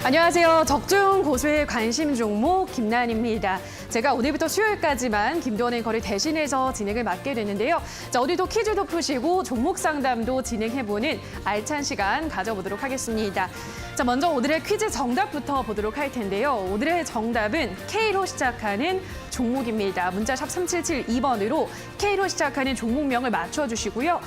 안녕하세요. 적중 고수의 관심 종목 김나연입니다. 제가 오늘부터 수요일까지만 김도원의 거래 대신해서 진행을 맡게 되는데요. 자, 오늘도 퀴즈도 푸시고 종목 상담도 진행해보는 알찬 시간 가져보도록 하겠습니다. 자, 먼저 오늘의 퀴즈 정답부터 보도록 할 텐데요. 오늘의 정답은 K로 시작하는 종목입니다. 문자샵 3772번으로 K로 시작하는 종목명을 맞춰주시고요.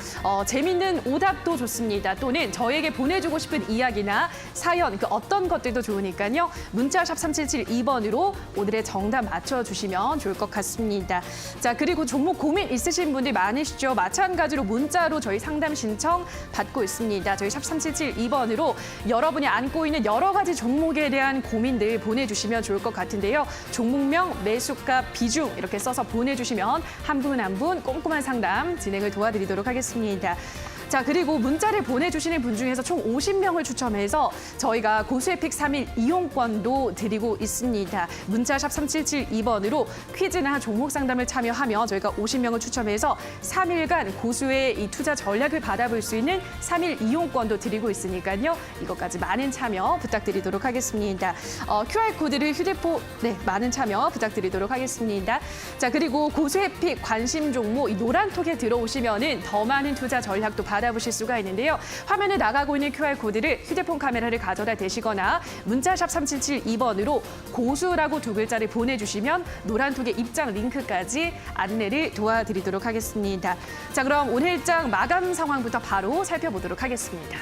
재밌는 오답도 좋습니다. 또는 저에게 보내주고 싶은 이야기나 사연, 어떤 것들도 좋으니까요. 문자샵 3772번으로 오늘의 정답 맞춰주시면 좋을 것 같습니다. 자, 그리고 종목 고민 있으신 분들 많으시죠? 마찬가지로 문자로 저희 상담 신청 받고 있습니다. 저희 샵 3772번으로 여러분이 안고 있는 여러 가지 종목에 대한 고민들 보내주시면 좋을 것 같은데요. 종목명, 매수가, 비중 이렇게 써서 보내주시면 한 분 한 분 꼼꼼한 상담 진행을 도와드리도록 하겠습니다. 자, 그리고 문자를 보내주시는 분 중에서 총 50명을 추첨해서 저희가 고수의 픽 3일 이용권도 드리고 있습니다. 문자샵 3772번으로 퀴즈나 종목 상담을 참여하면 저희가 50명을 추첨해서 3일간 고수의 이 투자 전략을 받아볼 수 있는 3일 이용권도 드리고 있으니까요. 이것까지 많은 참여 부탁드리도록 하겠습니다. QR코드를 많은 참여 부탁드리도록 하겠습니다. 자, 그리고 고수의 픽 관심 종목 이 노란톡에 들어오시면은 더 많은 투자 전략도 받아보실 수가 있는데요. 화면에 나가고 있는 QR코드를 휴대폰 카메라를 가져다 대시거나 문자샵 3772번으로 고수라고 두 글자를 보내주시면 노란톡의 입장 링크까지 안내를 도와드리도록 하겠습니다. 자, 그럼 오늘장 마감 상황부터 바로 살펴보도록 하겠습니다.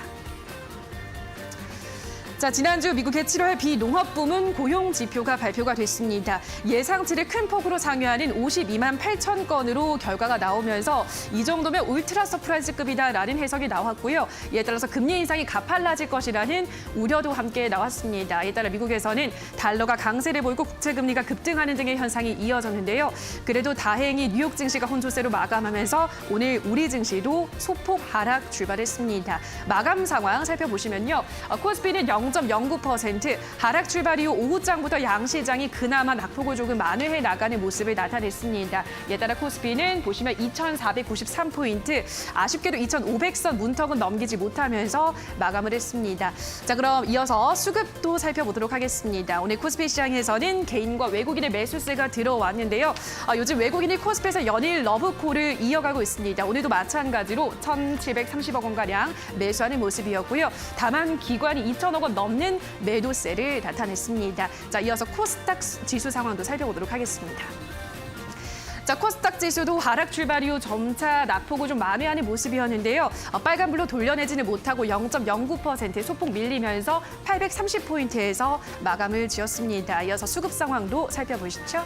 자, 지난주 미국의 7월 비농업 부문 고용 지표가 발표가 됐습니다. 예상치를 큰 폭으로 상회하는 52만 8천 건으로 결과가 나오면서 이 정도면 울트라 서프라이즈급이다라는 해석이 나왔고요. 이에 따라서 금리 인상이 가팔라질 것이라는 우려도 함께 나왔습니다. 이에 따라 미국에서는 달러가 강세를 보이고 국채금리가 급등하는 등의 현상이 이어졌는데요. 그래도 다행히 뉴욕 증시가 혼조세로 마감하면서 오늘 우리 증시도 소폭 하락 출발했습니다. 마감 상황 살펴보시면요. 코스피는 0.09% 하락 출발 이후 오후장부터 양시장이 그나마 낙폭을 조금 만회해 나가는 모습을 나타냈습니다. 이에 따라 코스피는 보시면 2,493포인트, 아쉽게도 2,500선 문턱은 넘기지 못하면서 마감을 했습니다. 자, 그럼 이어서 수급도 살펴보도록 하겠습니다. 오늘 코스피 시장에서는 개인과 외국인의 매수세가 들어왔는데요. 요즘 외국인이 코스피에서 연일 러브콜을 이어가고 있습니다. 오늘도 마찬가지로 1,730억 원가량 매수하는 모습이었고요. 다만 기관이 2천억 원 넘는 매도세를 나타냈습니다. 자, 이어서 코스닥 지수 상황도 살펴보도록 하겠습니다. 자, 코스닥 지수도 하락 출발 이후 점차 낙폭을 좀 만회하는 모습이었는데요. 빨간불로 돌려내지는 못하고 0.09% 소폭 밀리면서 830포인트에서 마감을 지었습니다. 이어서 수급 상황도 살펴보시죠.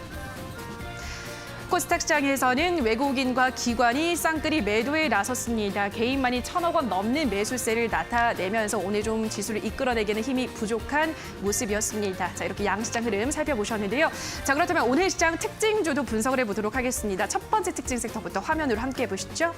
코스닥 시장에서는 외국인과 기관이 쌍끌이 매도에 나섰습니다. 개인만이 1,000억 원 넘는 매수세를 나타내면서 오늘 좀 지수를 이끌어내기에는 힘이 부족한 모습이었습니다. 자, 이렇게 양시장 흐름 살펴보셨는데요. 자, 그렇다면 오늘 시장 특징주도 분석을 해보도록 하겠습니다. 첫 번째 특징 섹터부터 화면으로 함께 보시죠.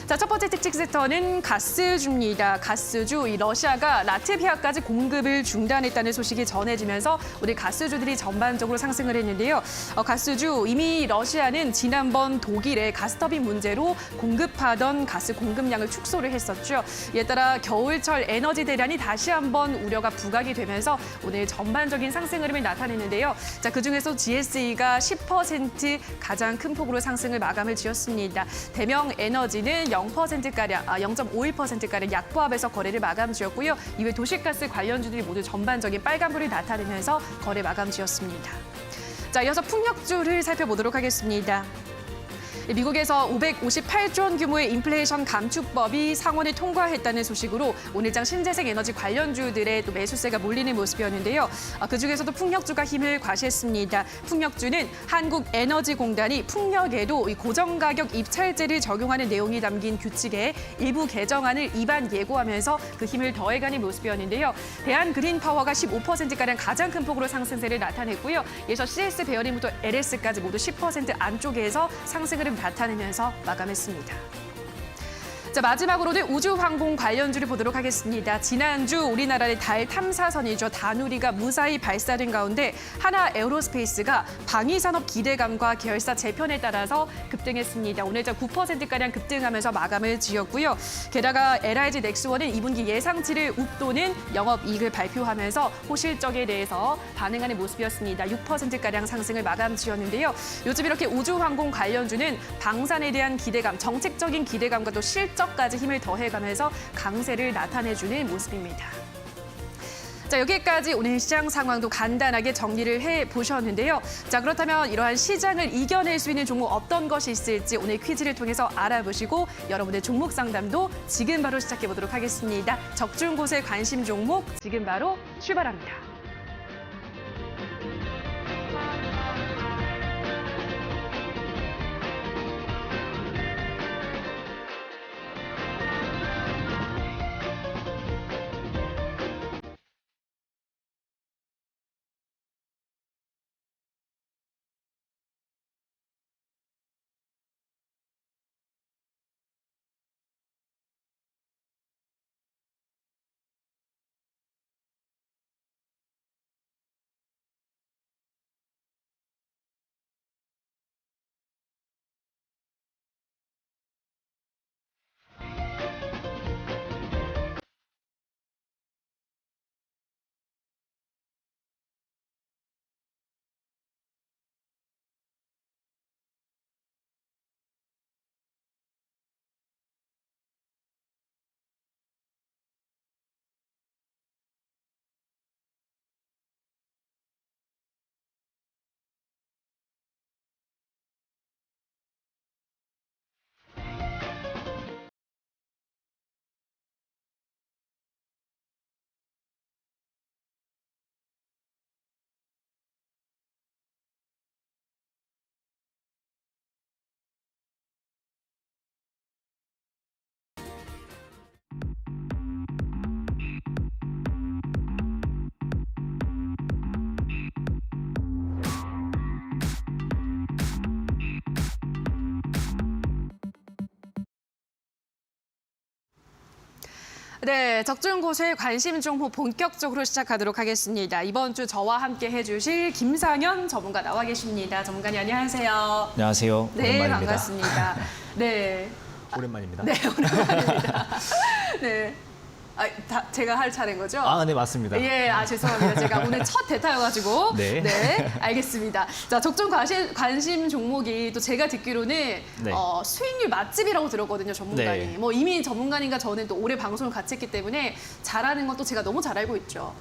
자, 첫 번째 특징 섹터는 가스주입니다. 가스주, 이 러시아가 라트비아까지 공급을 중단했다는 소식이 전해지면서 오늘 가스주들이 전반적으로 상승을 했는데요. 가스주, 이미 러시아는 지난번 독일의 가스터빈 문제로 공급하던 가스 공급량을 축소를 했었죠. 이에 따라 겨울철 에너지 대란이 다시 한번 우려가 부각이 되면서 오늘 전반적인 상승 흐름을 나타냈는데요. 자, 그중에서 GSE가 10% 가장 큰 폭으로 상승을 마감을 지었습니다. 대명 에너지는 0%가량, 0.51%가량 약보합에서 거래를 마감 지었고요. 이외 도시가스 관련주들이 모두 전반적인 빨간불을 나타내면서 거래 마감 지었습니다. 자, 이어서 풍력주를 살펴보도록 하겠습니다. 미국에서 558조 원 규모의 인플레이션 감축법이 상원을 통과했다는 소식으로 오늘장 신재생 에너지 관련주들의 또 매수세가 몰리는 모습이었는데요. 그중에서도 풍력주가 힘을 과시했습니다. 풍력주는 한국에너지공단이 풍력에도 고정가격 입찰제를 적용하는 내용이 담긴 규칙의 일부 개정안을 입안 예고하면서 그 힘을 더해가는 모습이었는데요. 대한그린파워가 15%가량 가장 큰 폭으로 상승세를 나타냈고요. 이어서 CS 베어링부터 LS까지 모두 10% 안쪽에서 상승을 나타내면서 마감했습니다. 자, 마지막으로는 우주항공 관련주를 보도록 하겠습니다. 지난주 우리나라의 달 탐사선이죠. 다누리가 무사히 발사된 가운데 하나 에어로스페이스가 방위산업 기대감과 계열사 재편에 따라서 급등했습니다. 오늘 9%가량 급등하면서 마감을 지었고요. 게다가 LIG 넥스원은 2분기 예상치를 웃도는 영업이익을 발표하면서 호실적에 대해서 반응하는 모습이었습니다. 6%가량 상승을 마감 지었는데요. 요즘 이렇게 우주항공 관련주는 방산에 대한 기대감, 정책적인 기대감과 또 실적까지 힘을 더해가면서 강세를 나타내주는 모습입니다. 자, 여기까지 오늘 시장 상황도 간단하게 정리를 해보셨는데요. 자, 그렇다면 이러한 시장을 이겨낼 수 있는 종목 어떤 것이 있을지 오늘 퀴즈를 통해서 알아보시고 여러분의 종목 상담도 지금 바로 시작해보도록 하겠습니다. 적중 곳의 관심 종목 지금 바로 출발합니다. 네, 적중 고수의 관심 종목 본격적으로 시작하도록 하겠습니다. 이번 주 저와 함께 해주실 김상현 전문가 나와 계십니다. 전문가님 안녕하세요. 안녕하세요. 네, 오랜만입니다. 반갑습니다. 네. 오랜만입니다. 네, 오랜만입니다. 네. 제가 할 차례인 거죠? 네, 맞습니다. 예, 죄송합니다. 제가 오늘 첫 대타여가지고. 네. 네, 알겠습니다. 자, 적중 관심 종목이 또 제가 듣기로는 네. 수익률 맛집이라고 들었거든요, 전문가님. 네. 뭐 이미 전문가님과 저는 또 오래 방송을 같이 했기 때문에 잘하는 건 또 제가 너무 잘 알고 있죠.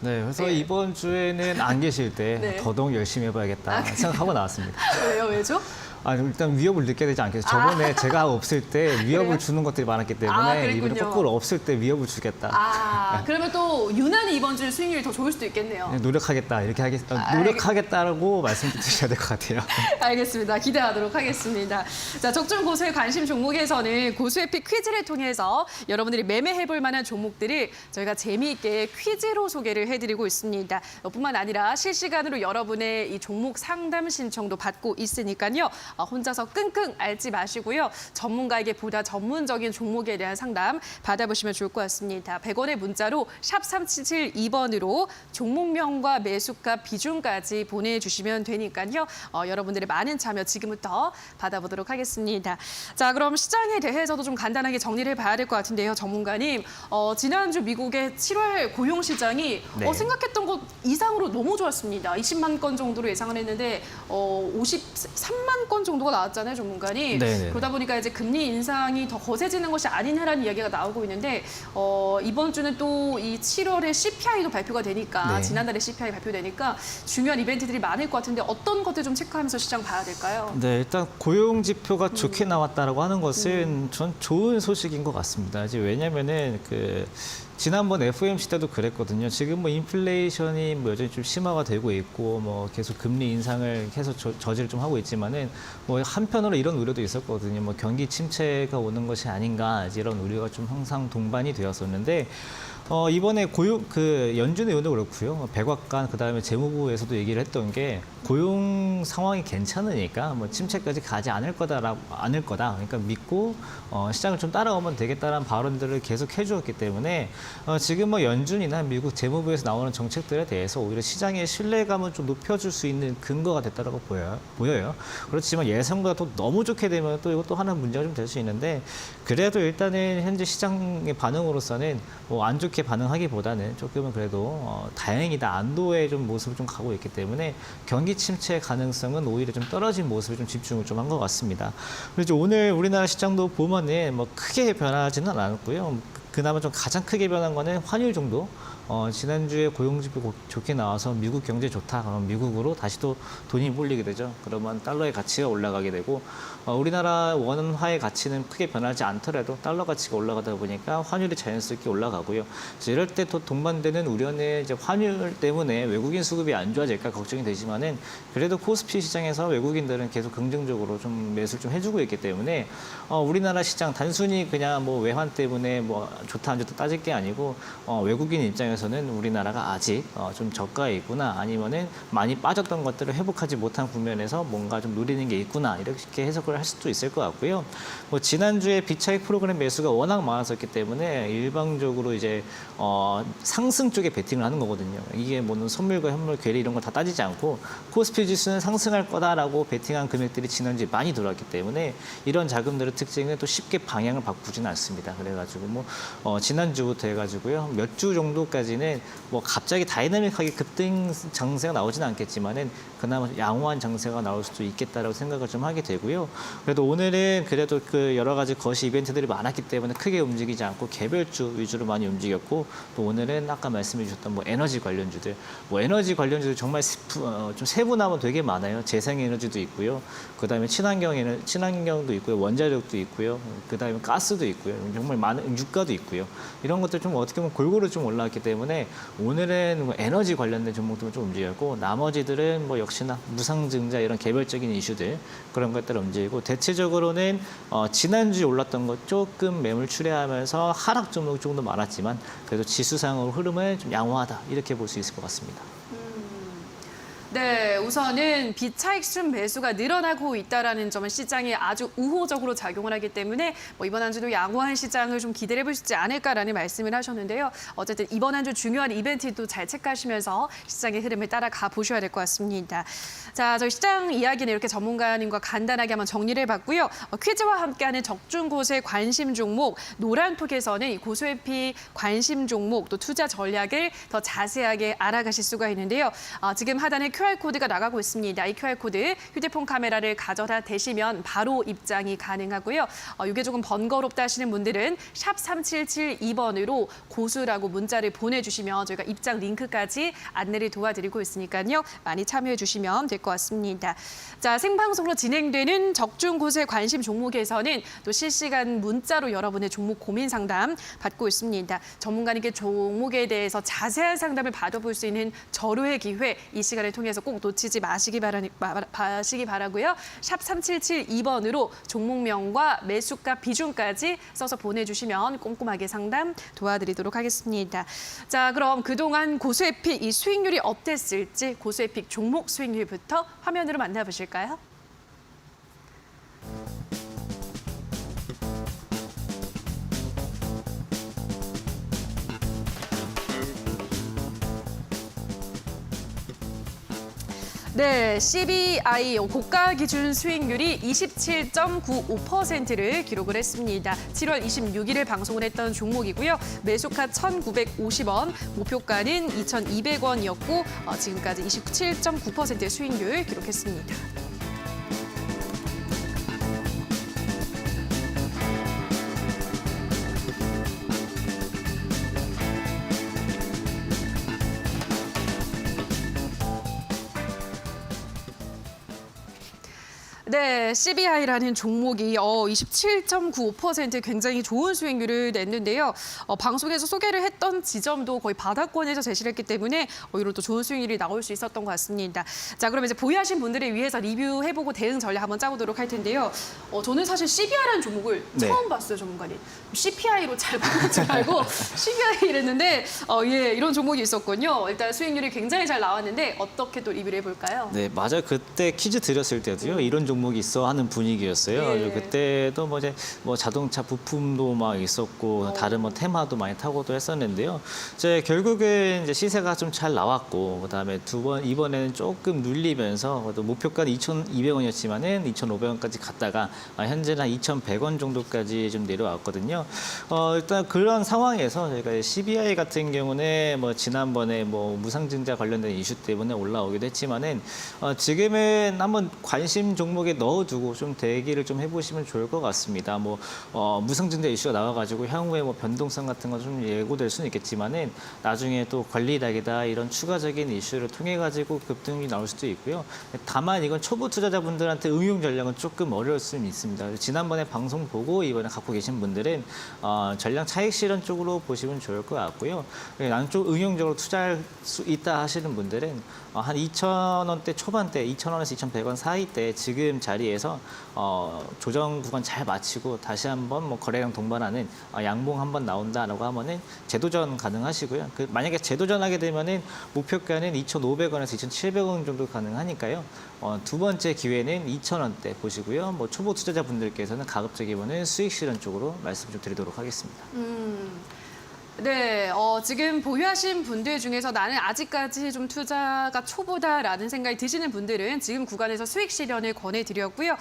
네, 그래서 네. 이번 주에는 안 계실 때 네. 더더욱 열심히 해봐야겠다 생각하고 나왔습니다. 왜요, 왜죠? 일단 위협을 느껴야 되지 않겠어요? 저번에 제가 없을 때 위협을 그래요? 주는 것들이 많았기 때문에 그랬군요. 이번에 거꾸로 없을 때 위협을 주겠다. 그러면 또 유난히 이번 주 수익률이 더 좋을 수도 있겠네요. 노력하겠다 이렇게 노력하겠다라고 말씀 드셔야 될 것 같아요. 알겠습니다. 기대하도록 하겠습니다. 자, 적중 고수의 관심 종목에서는 고수의 픽 퀴즈를 통해서 여러분들이 매매해볼 만한 종목들을 저희가 재미있게 퀴즈로 소개를 해드리고 있습니다. 뿐만 아니라 실시간으로 여러분의 이 종목 상담 신청도 받고 있으니까요. 혼자서 끙끙 앓지 마시고요. 전문가에게 보다 전문적인 종목에 대한 상담 받아보시면 좋을 것 같습니다. 100원의 문자로 샵 3772번으로 종목명과 매수가 비중까지 보내주시면 되니까요. 여러분들의 많은 참여 지금부터 받아보도록 하겠습니다. 자, 그럼 시장에 대해서도 좀 간단하게 정리를 해봐야 될 것 같은데요. 전문가님, 지난주 미국의 7월 고용 시장이 네. 생각했던 것 이상으로 너무 좋았습니다. 20만 건 정도로 예상을 했는데 53만 건 정도가 나왔잖아요, 전문가님. 네네. 그러다 보니까 이제 금리 인상이 더 거세지는 것이 아니냐라는 이야기가 나오고 있는데 이번 주는 또 이 7월에 CPI도 발표가 되니까 네. 지난달에 CPI 발표되니까 중요한 이벤트들이 많을 것 같은데 어떤 것들 좀 체크하면서 시장 봐야 될까요? 네, 일단 고용 지표가 좋게 나왔다라고 하는 것은 전 좋은 소식인 것 같습니다. 이제 왜냐면은 지난번 FOMC 때도 그랬거든요. 지금 뭐 인플레이션이 뭐 여전히 좀 심화가 되고 있고 뭐 계속 금리 인상을 계속 저지를 좀 하고 있지만은 뭐 한편으로 이런 우려도 있었거든요. 뭐 경기 침체가 오는 것이 아닌가 이런 우려가 좀 항상 동반이 되었었는데 이번에 연준의 의원도 그렇고요. 백악관 그다음에 재무부에서도 얘기를 했던 게 고용 상황이 괜찮으니까 뭐 침체까지 가지 않을 거다. 그러니까 믿고 시장을 좀 따라오면 되겠다라는 발언들을 계속 해주었기 때문에 지금 뭐 연준이나 미국 재무부에서 나오는 정책들에 대해서 오히려 시장의 신뢰감을 좀 높여줄 수 있는 근거가 됐다라고 보여요. 그렇지만 예상보다 또 너무 좋게 되면 또 이것도 하나 문제가 좀 될 수 있는데 그래도 일단은 현재 시장의 반응으로서는 뭐 안 좋게 반응하기보다는 조금은 그래도 다행이다 안도의 좀 모습을 좀 가고 있기 때문에 경기 침체 가능성은 오히려 좀 떨어진 모습에 좀 집중을 좀 한 것 같습니다. 그래서 오늘 우리나라 시장도 보면은 뭐 크게 변하지는 않았고요. 그나마 좀 가장 크게 변한 거는 환율 정도. 지난주에 고용지표 좋게 나와서 미국 경제 좋다. 그럼 미국으로 다시 또 돈이 몰리게 되죠. 그러면 달러의 가치가 올라가게 되고 우리나라 원화의 가치는 크게 변하지 않더라도 달러 가치가 올라가다 보니까 환율이 자연스럽게 올라가고요. 그래서 이럴 때 또 동반되는 우려는 이제 환율 때문에 외국인 수급이 안 좋아질까 걱정이 되지만은 그래도 코스피 시장에서 외국인들은 계속 긍정적으로 좀 매수를 좀 해주고 있기 때문에 우리나라 시장 단순히 그냥 뭐 외환 때문에 뭐 좋다 안 좋다 따질 게 아니고 외국인 입장에서는 우리나라가 아직 좀 저가에 있구나 아니면은 많이 빠졌던 것들을 회복하지 못한 국면에서 뭔가 좀 노리는 게 있구나 이렇게 해석을 할 수도 있을 것 같고요. 뭐 지난주에 비차익 프로그램 매수가 워낙 많았었기 때문에 일방적으로 이제 상승 쪽에 베팅을 하는 거거든요. 이게 뭐는 선물과 현물 괴리 이런 거 다 따지지 않고 코스피 지수는 상승할 거다라고 베팅한 금액들이 지난주에 많이 들어왔기 때문에 이런 자금들의 특징은 또 쉽게 방향을 바꾸지는 않습니다. 그래가지고 뭐 지난주부터 해가지고요 몇 주 정도까지는 뭐 갑자기 다이나믹하게 급등 장세가 나오지는 않겠지만은 그나마 양호한 장세가 나올 수도 있겠다라고 생각을 좀 하게 되고요. 그래도 오늘은 그래도 그 여러 가지 거시 이벤트들이 많았기 때문에 크게 움직이지 않고 개별주 위주로 많이 움직였고 또 오늘은 아까 말씀해 주셨던 뭐 에너지 관련주들 뭐 에너지 관련주들 정말 좀 세분화하면 되게 많아요. 재생에너지도 있고요. 그다음에 친환경도 있고요. 원자력도 있고요. 그다음에 가스도 있고요. 정말 많은 유가도 있고요. 이런 것들 좀 어떻게 보면 골고루 좀 올라왔기 때문에 오늘은 뭐 에너지 관련된 종목들은 좀 움직였고 나머지들은 뭐 역시나 무상증자 이런 개별적인 이슈들 그런 것들 움직이고 대체적으로는 지난주에 올랐던 것 조금 매물 출회하면서 하락 종목이 조금 더 많았지만 그래도 지수상으로 흐름은 좀 양호하다 이렇게 볼 수 있을 것 같습니다. 네, 우선은 비차익순 매수가 늘어나고 있다는 점은 시장에 아주 우호적으로 작용을 하기 때문에 뭐 이번 한 주도 양호한 시장을 좀 기대를 해볼 수 있지 않을까라는 말씀을 하셨는데요. 어쨌든 이번 한 주 중요한 이벤트도 잘 체크하시면서 시장의 흐름을 따라가 보셔야 될 것 같습니다. 자, 저희 시장 이야기는 이렇게 전문가님과 간단하게 한번 정리를 해봤고요. 퀴즈와 함께하는 적중 고수의 관심 종목 노란톡에서는 이 고수의 피 관심 종목 또 투자 전략을 더 자세하게 알아가실 수가 있는데요. 지금 하단에 QR코드가 나가고 있습니다. 이 QR코드 휴대폰 카메라를 가져다 대시면 바로 입장이 가능하고요. 이게 조금 번거롭다 하시는 분들은 샵 3772번으로 고수라고 문자를 보내주시면 저희가 입장 링크까지 안내를 도와드리고 있으니까요. 많이 참여해 주시면 될 것 같습니다. 자, 생방송으로 진행되는 적중 고수의 관심 종목에서는 또 실시간 문자로 여러분의 종목 고민 상담 받고 있습니다. 전문가님께 종목에 대해서 자세한 상담을 받아볼 수 있는 절호의 기회 이 시간을 통해서 꼭 놓치지 마시기 바라고요. 샵 3772번으로 종목명과 매수가 비중까지 써서 보내주시면 꼼꼼하게 상담 도와드리도록 하겠습니다. 자, 그럼 그동안 고수의 픽 이 수익률이 어땠을지 고수의 픽 종목 수익률부터 화면으로 만나보실까요? 네, CBI 고가 기준 수익률이 27.95%를 기록을 했습니다. 7월 26일에 방송을 했던 종목이고요. 매수가 1,950원, 목표가는 2,200원이었고 지금까지 27.9%의 수익률 기록했습니다. 네, CBI라는 종목이 27.95% 굉장히 좋은 수익률을 냈는데요. 방송에서 소개를 했던 지점도 거의 바닥권에서 제시를 했기 때문에 이런 또 좋은 수익률이 나올 수 있었던 것 같습니다. 자, 그럼 이제 보유하신 분들을 위해서 리뷰해보고 대응 전략 한번 짜보도록 할 텐데요. 저는 사실 CBI라는 종목을 네. 처음 봤어요, 전문가님. CPI로 잘 보는 줄 알고 CBI 이랬는데 예, 이런 종목이 있었군요. 일단 수익률이 굉장히 잘 나왔는데 어떻게 또 리뷰를 해볼까요? 네, 맞아요. 그때 퀴즈 드렸을 때도요. 이런 종목이 있어 하는 분위기였어요. 예. 그래서 그때도 뭐 이제 뭐 자동차 부품도 막 있었고 다른 뭐 테마도 많이 타고도 했었는데요. 이제 결국은 이제 시세가 좀 잘 나왔고 그다음에 이번에는 조금 눌리면서 또 목표가는 2,200원이었지만은 2,500원까지 갔다가 현재는 한 2,100원 정도까지 좀 내려왔거든요. 일단 그런 상황에서 저희가 CBI 같은 경우는 뭐 지난번에 뭐 무상증자 관련된 이슈 때문에 올라오기도 했지만은 지금은 한번 관심 종목에 넣어두고 좀 대기를 좀 해보시면 좋을 것 같습니다. 뭐 무상증자 이슈가 나와가지고 향후에 뭐 변동성 같은 건 좀 예고될 수는 있겠지만은 나중에 또 권리락이다 이런 추가적인 이슈를 통해 가지고 급등이 나올 수도 있고요. 다만 이건 초보 투자자분들한테 응용 전략은 조금 어려울 수는 있습니다. 지난번에 방송 보고 이번에 갖고 계신 분들은 전량 차익 실현 쪽으로 보시면 좋을 것 같고요. 나는 좀 응용적으로 투자할 수 있다 하시는 분들은 한 2,000원대 초반대, 2,000원에서 2,100원 사이대 지금 자리에서 조정 구간 잘 마치고 다시 한번 뭐 거래량 동반하는 양봉 한번 나온다라고 하면은 재도전 가능하시고요. 만약에 재도전하게 되면은 목표가는 2,500원에서 2,700원 정도 가능하니까요. 두 번째 기회는 2,000원대 보시고요. 뭐 초보 투자자분들께서는 가급적이면은 수익 실현 쪽으로 말씀 좀 드리도록 하겠습니다. 네, 지금 보유하신 분들 중에서 나는 아직까지 좀 투자가 초보다라는 생각이 드시는 분들은 지금 구간에서 수익 실현을 권해드렸고요.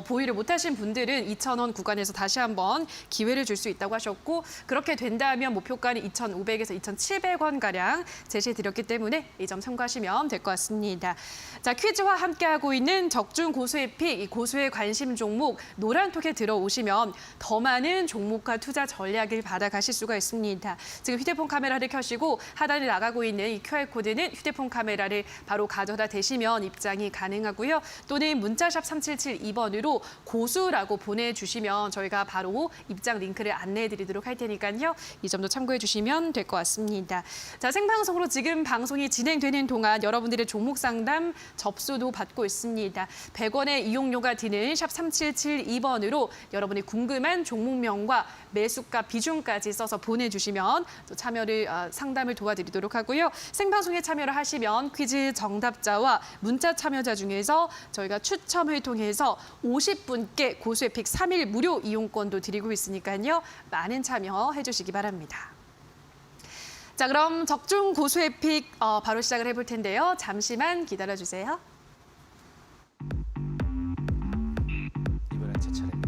보유를 못하신 분들은 2,000원 구간에서 다시 한번 기회를 줄 수 있다고 하셨고 그렇게 된다면 목표가는 2,500에서 2,700원가량 제시해드렸기 때문에 이 점 참고하시면 될 것 같습니다. 자, 퀴즈와 함께하고 있는 적중 고수의 픽, 이 고수의 관심 종목 노란톡에 들어오시면 더 많은 종목과 투자 전략을 받아가실 수가 있습니다. 지금 휴대폰 카메라를 켜시고 하단에 나가고 있는 이 QR코드는 휴대폰 카메라를 바로 가져다 대시면 입장이 가능하고요. 또는 문자샵 3772번으로 고수라고 보내주시면 저희가 바로 입장 링크를 안내해드리도록 할 테니까요. 이 점도 참고해 주시면 될 것 같습니다. 자, 생방송으로 지금 방송이 진행되는 동안 여러분들의 종목 상담 접수도 받고 있습니다. 100원의 이용료가 드는 샵 3772번으로 여러분이 궁금한 종목명과 매수가 비중까지 써서 보내주시면 또 상담을 도와드리도록 하고요. 생방송에 참여를 하시면 퀴즈 정답자와 문자 참여자 중에서 저희가 추첨을 통해서 50분께 고수의 픽 3일 무료 이용권도 드리고 있으니까요. 많은 참여해 주시기 바랍니다. 자, 그럼 적중 고수의 픽 바로 시작을 해볼 텐데요. 잠시만 기다려주세요. 이번엔 제 차례입니다.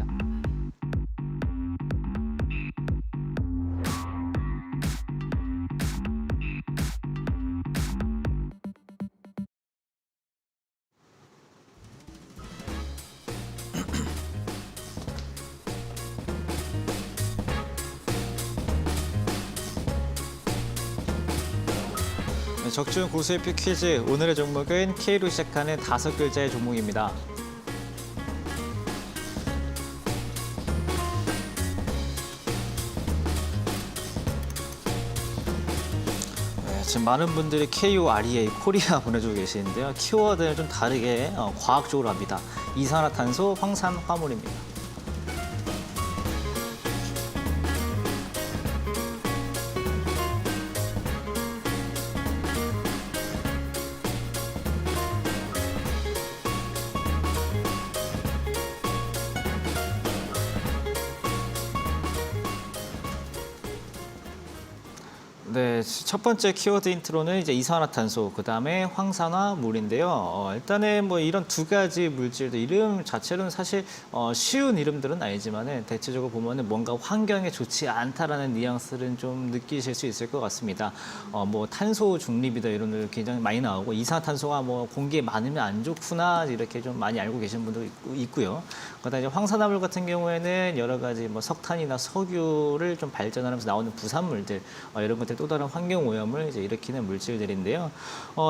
적중 고수의 픽 퀴즈 오늘의 종목은 K로 시작하는 5글자의 종목입니다. 지금 많은 분들이 KOREA 코리아 보내주고 계시는데요. 키워드는 좀 다르게 과학적으로 합니다. 이산화탄소, 황산, 화물입니다. 네, 첫 번째 키워드 인트로는 이제 이산화탄소, 그 다음에 황산화 물인데요. 일단은 뭐 이런 두 가지 물질들 이름 자체로는 사실 쉬운 이름들은 아니지만은 대체적으로 보면은 뭔가 환경에 좋지 않다라는 뉘앙스를 좀 느끼실 수 있을 것 같습니다. 뭐 탄소 중립이다 이런 들 굉장히 많이 나오고 이산화탄소가 뭐 공기에 많으면 안 좋구나 이렇게 좀 많이 알고 계신 분도 있고요. 그다음에 이제 황산화물 같은 경우에는 여러 가지 뭐 석탄이나 석유를 좀 발전하면서 나오는 부산물들 이런 것들 또 다른 환경 오염을 이제 일으키는 물질들인데요.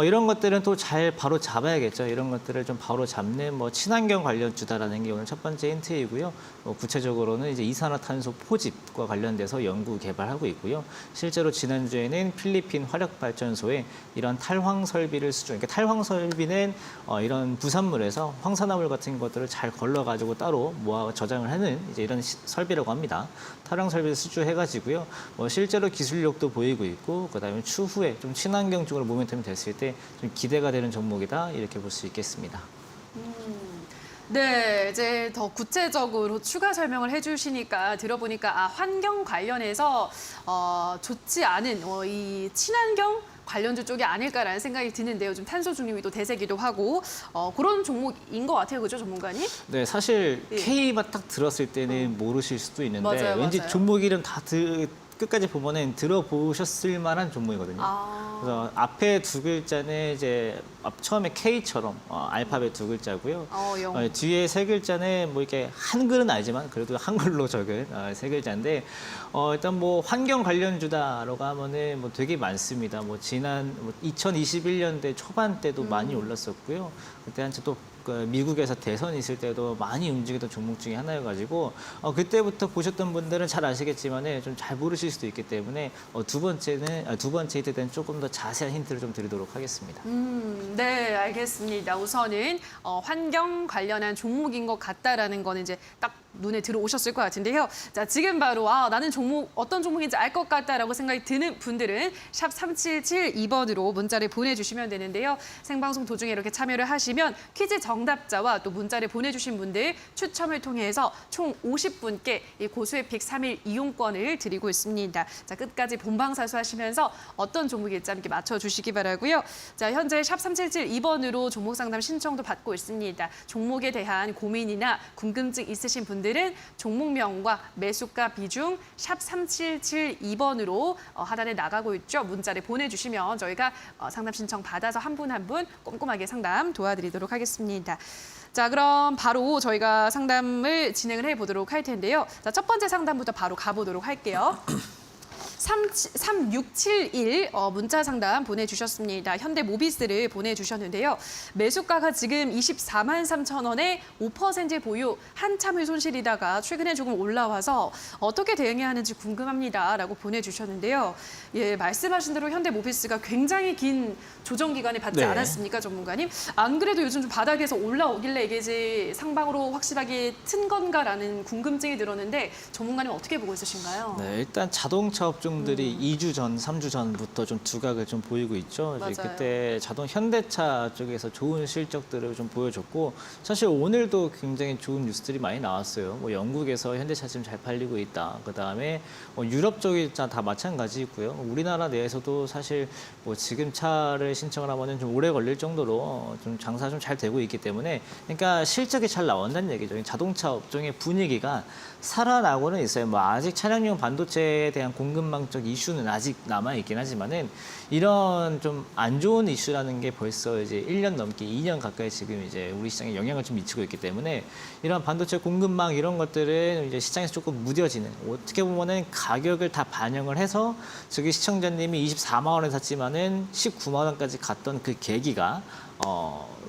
이런 것들은 또 잘 바로 잡아야겠죠. 이런 것들을 좀 바로 잡는 뭐 친환경 관련주다라는 게 오늘 첫 번째 힌트이고요. 구체적으로는 이제 이산화탄소 포집과 관련돼서 연구 개발하고 있고요. 실제로 지난주에는 필리핀 화력발전소에 이런 탈황 설비를 수중, 그러니까 탈황 설비는 이런 부산물에서 황산화물 같은 것들을 잘 걸러가지고 따로 모아 저장을 하는 이제 이런 설비라고 합니다. 탈황 설비를 수주해가지고요. 실제로 기술력도 보이고 있고, 그다음에 추후에 좀 친환경 쪽으로 모멘텀이 됐을 때 좀 기대가 되는 종목이다 이렇게 볼 수 있겠습니다. 네, 이제 더 구체적으로 추가 설명을 해주시니까 들어보니까 환경 관련해서 좋지 않은 이 친환경 관련주 쪽이 아닐까라는 생각이 드는데요. 좀 탄소 중립이 대세기도 하고 그런 종목인 것 같아요, 그죠, 전문가님? 네, 사실 예. K만 딱 들었을 때는 모르실 수도 있는데 맞아요, 왠지 맞아요. 종목 이름 다 끝까지 보면은 들어보셨을 만한 종목이거든요. 그래서 앞에 두 글자는 이제 처음에 K처럼 알파벳 두 글자고요. 영. 뒤에 세 글자는 뭐 이렇게 한글은 알지만 그래도 한글로 적은 세 글자인데 일단 뭐 환경 관련주다라고 하면은 뭐 되게 많습니다. 뭐 지난 2021년대 초반 때도 많이 올랐었고요. 그때 한참 또 미국에서 대선 있을 때도 많이 움직이던 종목 중에 하나여가지고 그때부터 보셨던 분들은 잘 아시겠지만은 좀 잘 모르실 수도 있기 때문에 두 번째 힌트 때는 조금 더 자세한 힌트를 좀 드리도록 하겠습니다. 네, 알겠습니다. 우선은 환경 관련한 종목인 것 같다라는 거는 이제 딱 눈에 들어오셨을 것 같은데요. 자, 지금 바로 나는 어떤 종목인지 알 것 같다라고 생각이 드는 분들은 샵 3772번으로 문자를 보내주시면 되는데요. 생방송 도중에 이렇게 참여를 하시면 퀴즈 정답자와 또 문자를 보내주신 분들 추첨을 통해서 총 50분께 이 고수의 픽 3일 이용권을 드리고 있습니다. 자, 끝까지 본방사수하시면서 어떤 종목일지 함께 맞춰주시기 바라고요. 자, 현재 샵 3772번으로 종목 상담 신청도 받고 있습니다. 종목에 대한 고민이나 궁금증 있으신 분들은 종목명과 매수가 비중 샵 3772번으로 하단에 나가고 있죠. 문자를 보내주시면 저희가 상담 신청 받아서 한 분 한 분 꼼꼼하게 상담 도와드리도록 하겠습니다. 자, 그럼 바로 저희가 상담을 진행을 해보도록 할 텐데요. 자, 첫 번째 상담부터 바로 가보도록 할게요. 3671 문자 상담 보내주셨습니다. 현대모비스를 보내주셨는데요. 매수가가 지금 24만 3천 원에 5% 보유, 한참을 손실이다가 최근에 조금 올라와서 어떻게 대응해야 하는지 궁금합니다라고 보내주셨는데요. 예, 말씀하신 대로 현대모비스가 굉장히 긴 조정 기간을 받지 네. 않았습니까, 전문가님? 안 그래도 요즘 좀 바닥에서 올라오길래 이게 이제 상방으로 확실하게 튼 건가라는 궁금증이 들었는데 전문가님 어떻게 보고 있으신가요? 네, 일단 자동차 업종들이 2주 전, 3주 전부터 좀 두각을 좀 보이고 있죠. 이제 맞아요. 그때 현대차 쪽에서 좋은 실적들을 좀 보여줬고, 사실 오늘도 굉장히 좋은 뉴스들이 많이 나왔어요. 뭐 영국에서 현대차 지금 잘 팔리고 있다. 그 다음에 유럽 쪽이 다 마찬가지고요. 우리나라 내에서도 사실 뭐 지금 차를 신청을 하면은 좀 오래 걸릴 정도로 좀 장사 좀 잘 되고 있기 때문에, 그러니까 실적이 잘 나온다는 얘기죠. 자동차 업종의 분위기가 살아나고는 있어요. 뭐 아직 차량용 반도체에 대한 공급망적 이슈는 아직 남아 있긴 하지만은 이런 좀 안 좋은 이슈라는 게 벌써 이제 1년 넘게 2년 가까이 지금 이제 우리 시장에 영향을 좀 미치고 있기 때문에 이런 반도체 공급망 이런 것들은 이제 시장에서 조금 무뎌지는, 어떻게 보면은 가격을 다 반영을 해서 저기 시청자님이 24만 원에 샀지만은 19만 원까지 갔던 그 계기가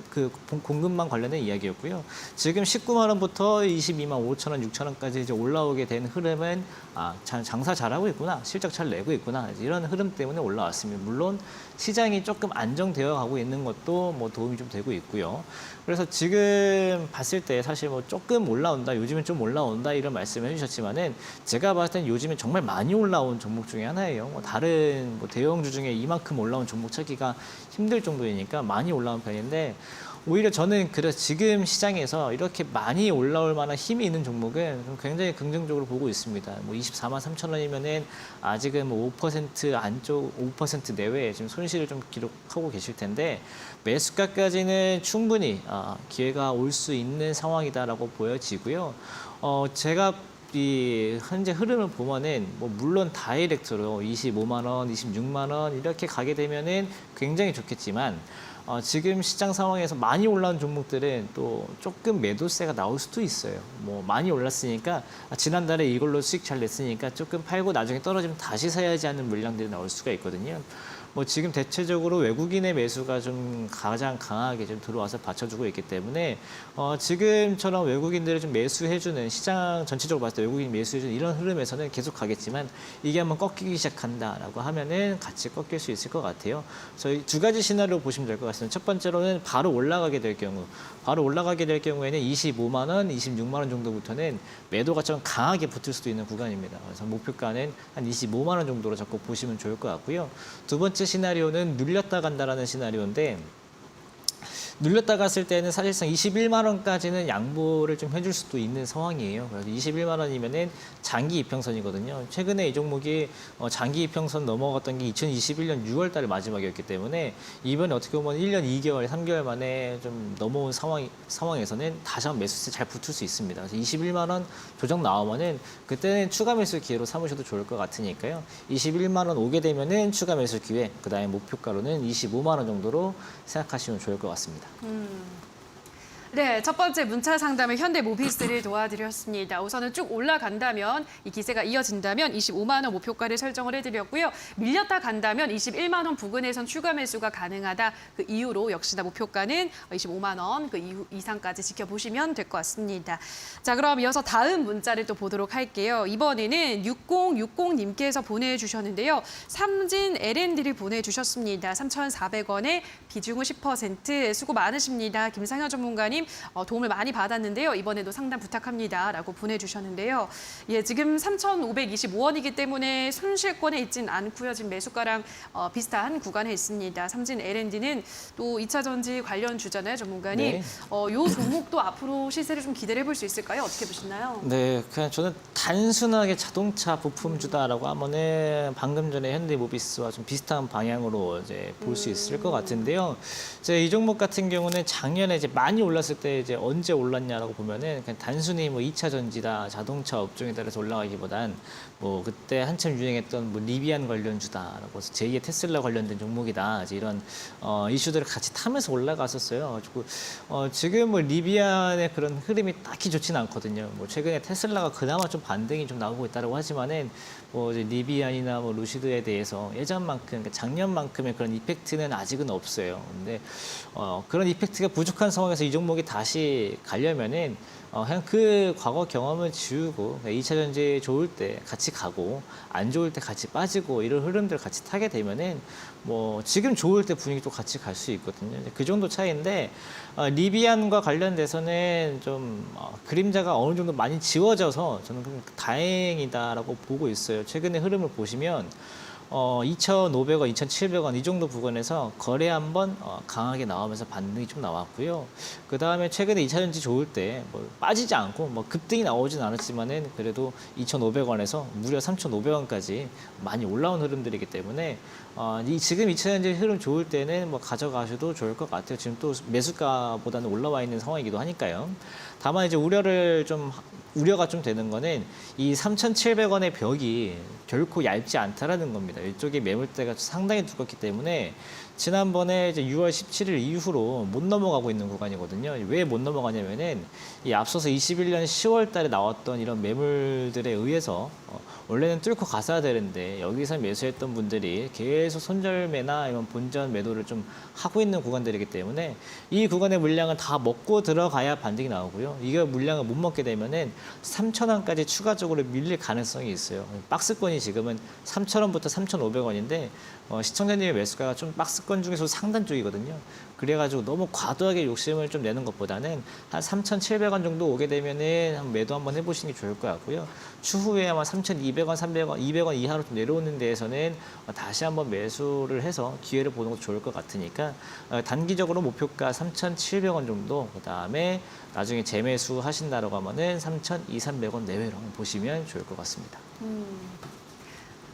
그 공급망 관련된 이야기였고요. 지금 19만 원부터 22만 5천 원, 6천 원까지 이제 올라오게 된 흐름은 장사 잘하고 있구나, 실적 잘 내고 있구나, 이런 흐름 때문에 올라왔습니다. 물론 시장이 조금 안정되어 가고 있는 것도 뭐 도움이 좀 되고 있고요. 그래서 지금 봤을 때 사실 뭐 조금 올라온다, 요즘은 좀 올라온다 이런 말씀을 해주셨지만은 제가 봤을 땐 요즘에 정말 많이 올라온 종목 중에 하나예요. 뭐 다른 뭐 대형주 중에 이만큼 올라온 종목 찾기가 힘들 정도이니까 많이 올라온 편인데, 오히려 저는 그래서 지금 시장에서 이렇게 많이 올라올 만한 힘이 있는 종목은 굉장히 긍정적으로 보고 있습니다. 뭐 24만 3천 원이면은 아직은 뭐 5% 안쪽, 5% 내외에 지금 손실을 좀 기록하고 계실 텐데, 매수가까지는 충분히 기회가 올 수 있는 상황이다라고 보여지고요. 제가 이 현재 흐름을 보면은 뭐 물론 다이렉트로 25만 원, 26만 원 이렇게 가게 되면은 굉장히 좋겠지만 지금 시장 상황에서 많이 올라온 종목들은 또 조금 매도세가 나올 수도 있어요. 뭐 많이 올랐으니까 지난달에 이걸로 수익 잘 냈으니까 조금 팔고 나중에 떨어지면 다시 사야지 하는 물량들이 나올 수가 있거든요. 뭐 지금 대체적으로 외국인의 매수가 좀 가장 강하게 좀 들어와서 받쳐주고 있기 때문에 지금처럼 외국인들을 좀 매수해주는 시장 전체적으로 봤을 때 외국인 매수해주는 이런 흐름에서는 계속 가겠지만 이게 한번 꺾이기 시작한다라고 하면은 같이 꺾일 수 있을 것 같아요. 저희 두 가지 시나리오 보시면 될 것 같습니다. 첫 번째로는 바로 올라가게 될 경우에는 25만 원, 26만 원 정도부터는 매도가 좀 강하게 붙을 수도 있는 구간입니다. 그래서 목표가는 한 25만 원 정도로 잡고 보시면 좋을 것 같고요. 두 번째 시나리오는 눌렸다 간다라는 시나리오인데 눌렸다 갔을 때는 사실상 21만 원까지는 양보를 좀 해줄 수도 있는 상황이에요. 그래서 21만 원이면은 장기 이평선이거든요. 최근에 이 종목이 장기 이평선 넘어갔던 게 2021년 6월 달 마지막이었기 때문에 이번에 어떻게 보면 1년 2개월, 3개월 만에 좀 넘어온 상황에서는 다시 한번 매수세 잘 붙을 수 있습니다. 그래서 21만 원 조정 나오면은 그때는 추가 매수 기회로 삼으셔도 좋을 것 같으니까요. 21만 원 오게 되면은 추가 매수 기회, 그다음에 목표가로는 25만 원 정도로 생각하시면 좋을 것 같습니다. 네, 첫 번째 문자 상담을 현대모비스를 도와드렸습니다. 우선은 쭉 올라간다면 이 기세가 이어진다면 25만 원 목표가를 설정을 해드렸고요. 밀렸다 간다면 21만 원 부근에선 추가 매수가 가능하다. 그 이후로 역시나 목표가는 25만 원 그 이상까지 지켜보시면 될 것 같습니다. 자, 그럼 이어서 다음 문자를 또 보도록 할게요. 이번에는 6060님께서 보내주셨는데요. 삼진 L&D를 보내주셨습니다. 3,400원에 비중은 10%. 수고 많으십니다. 김상현 전문가님. 도움을 많이 받았는데요. 이번에도 상담 부탁합니다라고 보내주셨는데요. 예, 지금 3,525원이기 때문에 손실권에 있진 않고요. 지금 매수가랑 비슷한 구간에 있습니다. 삼진 L&D는 또 2차 전지 관련 주잖아요, 전문가님. 네. 요 종목도 앞으로 시세를 좀 기대를 해볼 수 있을까요? 어떻게 보시나요? 네, 그냥 저는 단순하게 자동차 부품주다라고 하면은 방금 전에 현대모비스와 좀 비슷한 방향으로 이제 볼 수 있을 것 같은데요. 이제 이 종목 같은 경우는 작년에 이제 많이 올랐을 때 이제 언제 올랐냐라고 보면은 그냥 단순히 뭐 2차 전지다, 자동차 업종에 따라서 올라가기보단 뭐 그때 한참 유행했던 뭐 리비안 관련주다라고 해서 제2의 테슬라 관련된 종목이다. 이제 이런 이슈들을 같이 타면서 올라갔었어요. 그리고 지금 뭐 리비안의 그런 흐름이 딱히 좋지는 않거든요. 뭐 최근에 테슬라가 그나마 좀 반등이 좀 나오고 있다고 하지만은 뭐 이제 리비안이나 뭐 루시드에 대해서 예전만큼, 그러니까 작년만큼의 그런 이펙트는 아직은 없어요. 근데 그런 이펙트가 부족한 상황에서 이 종목이 다시 가려면은 그냥 그 과거 경험을 지우고 2차 전지 좋을 때 같이 가고 안 좋을 때 같이 빠지고 이런 흐름들 같이 타게 되면은 뭐 지금 좋을 때 분위기도 같이 갈 수 있거든요. 그 정도 차이인데 리비안과 관련돼서는 좀 그림자가 어느 정도 많이 지워져서 저는 다행이다라고 보고 있어요. 최근의 흐름을 보시면 2,500원, 2,700원 이 정도 부근에서 거래 한번 강하게 나오면서 반등이 좀 나왔고요. 그 다음에 최근에 2차전지 좋을 때 뭐 빠지지 않고 뭐 급등이 나오진 않았지만은 그래도 2,500원에서 무려 3,500원까지 많이 올라온 흐름들이기 때문에 지금 2차전지 흐름 좋을 때는 뭐 가져가셔도 좋을 것 같아요. 지금 또 매수가보다는 올라와 있는 상황이기도 하니까요. 다만 이제 우려가 좀 되는 거는 이 3,700원의 벽이 결코 얇지 않다라는 겁니다. 이쪽에 매물대가 상당히 두껍기 때문에 지난번에 이제 6월 17일 이후로 못 넘어가고 있는 구간이거든요. 왜 못 넘어가냐면은 이 앞서서 21년 10월 달에 나왔던 이런 매물들에 의해서 원래는 뚫고 갔어야 되는데 여기서 매수했던 분들이 계속 손절매나 이런 본전 매도를 좀 하고 있는 구간들이기 때문에 이 구간의 물량을 다 먹고 들어가야 반등이 나오고요. 이게 물량을 못 먹게 되면은 3,000원까지 추가적으로 밀릴 가능성이 있어요. 박스권이 지금은 3,000원부터 3,500원인데 시청자님의 매수가가 좀 박스권 중에서 상단 쪽이거든요. 그래가지고 너무 과도하게 욕심을 좀 내는 것보다는 한 3,700원 정도 오게 되면은 매도 한번 해보시는 게 좋을 것 같고요. 추후에 아마 3,200원, 300원, 200원 이하로 좀 내려오는 데에서는 다시 한번 매수를 해서 기회를 보는 것도 좋을 것 같으니까 단기적으로 목표가 3,700원 정도, 그 다음에 나중에 재매수 하신다라고 하면은 3,200, 300원 내외로 한번 보시면 좋을 것 같습니다.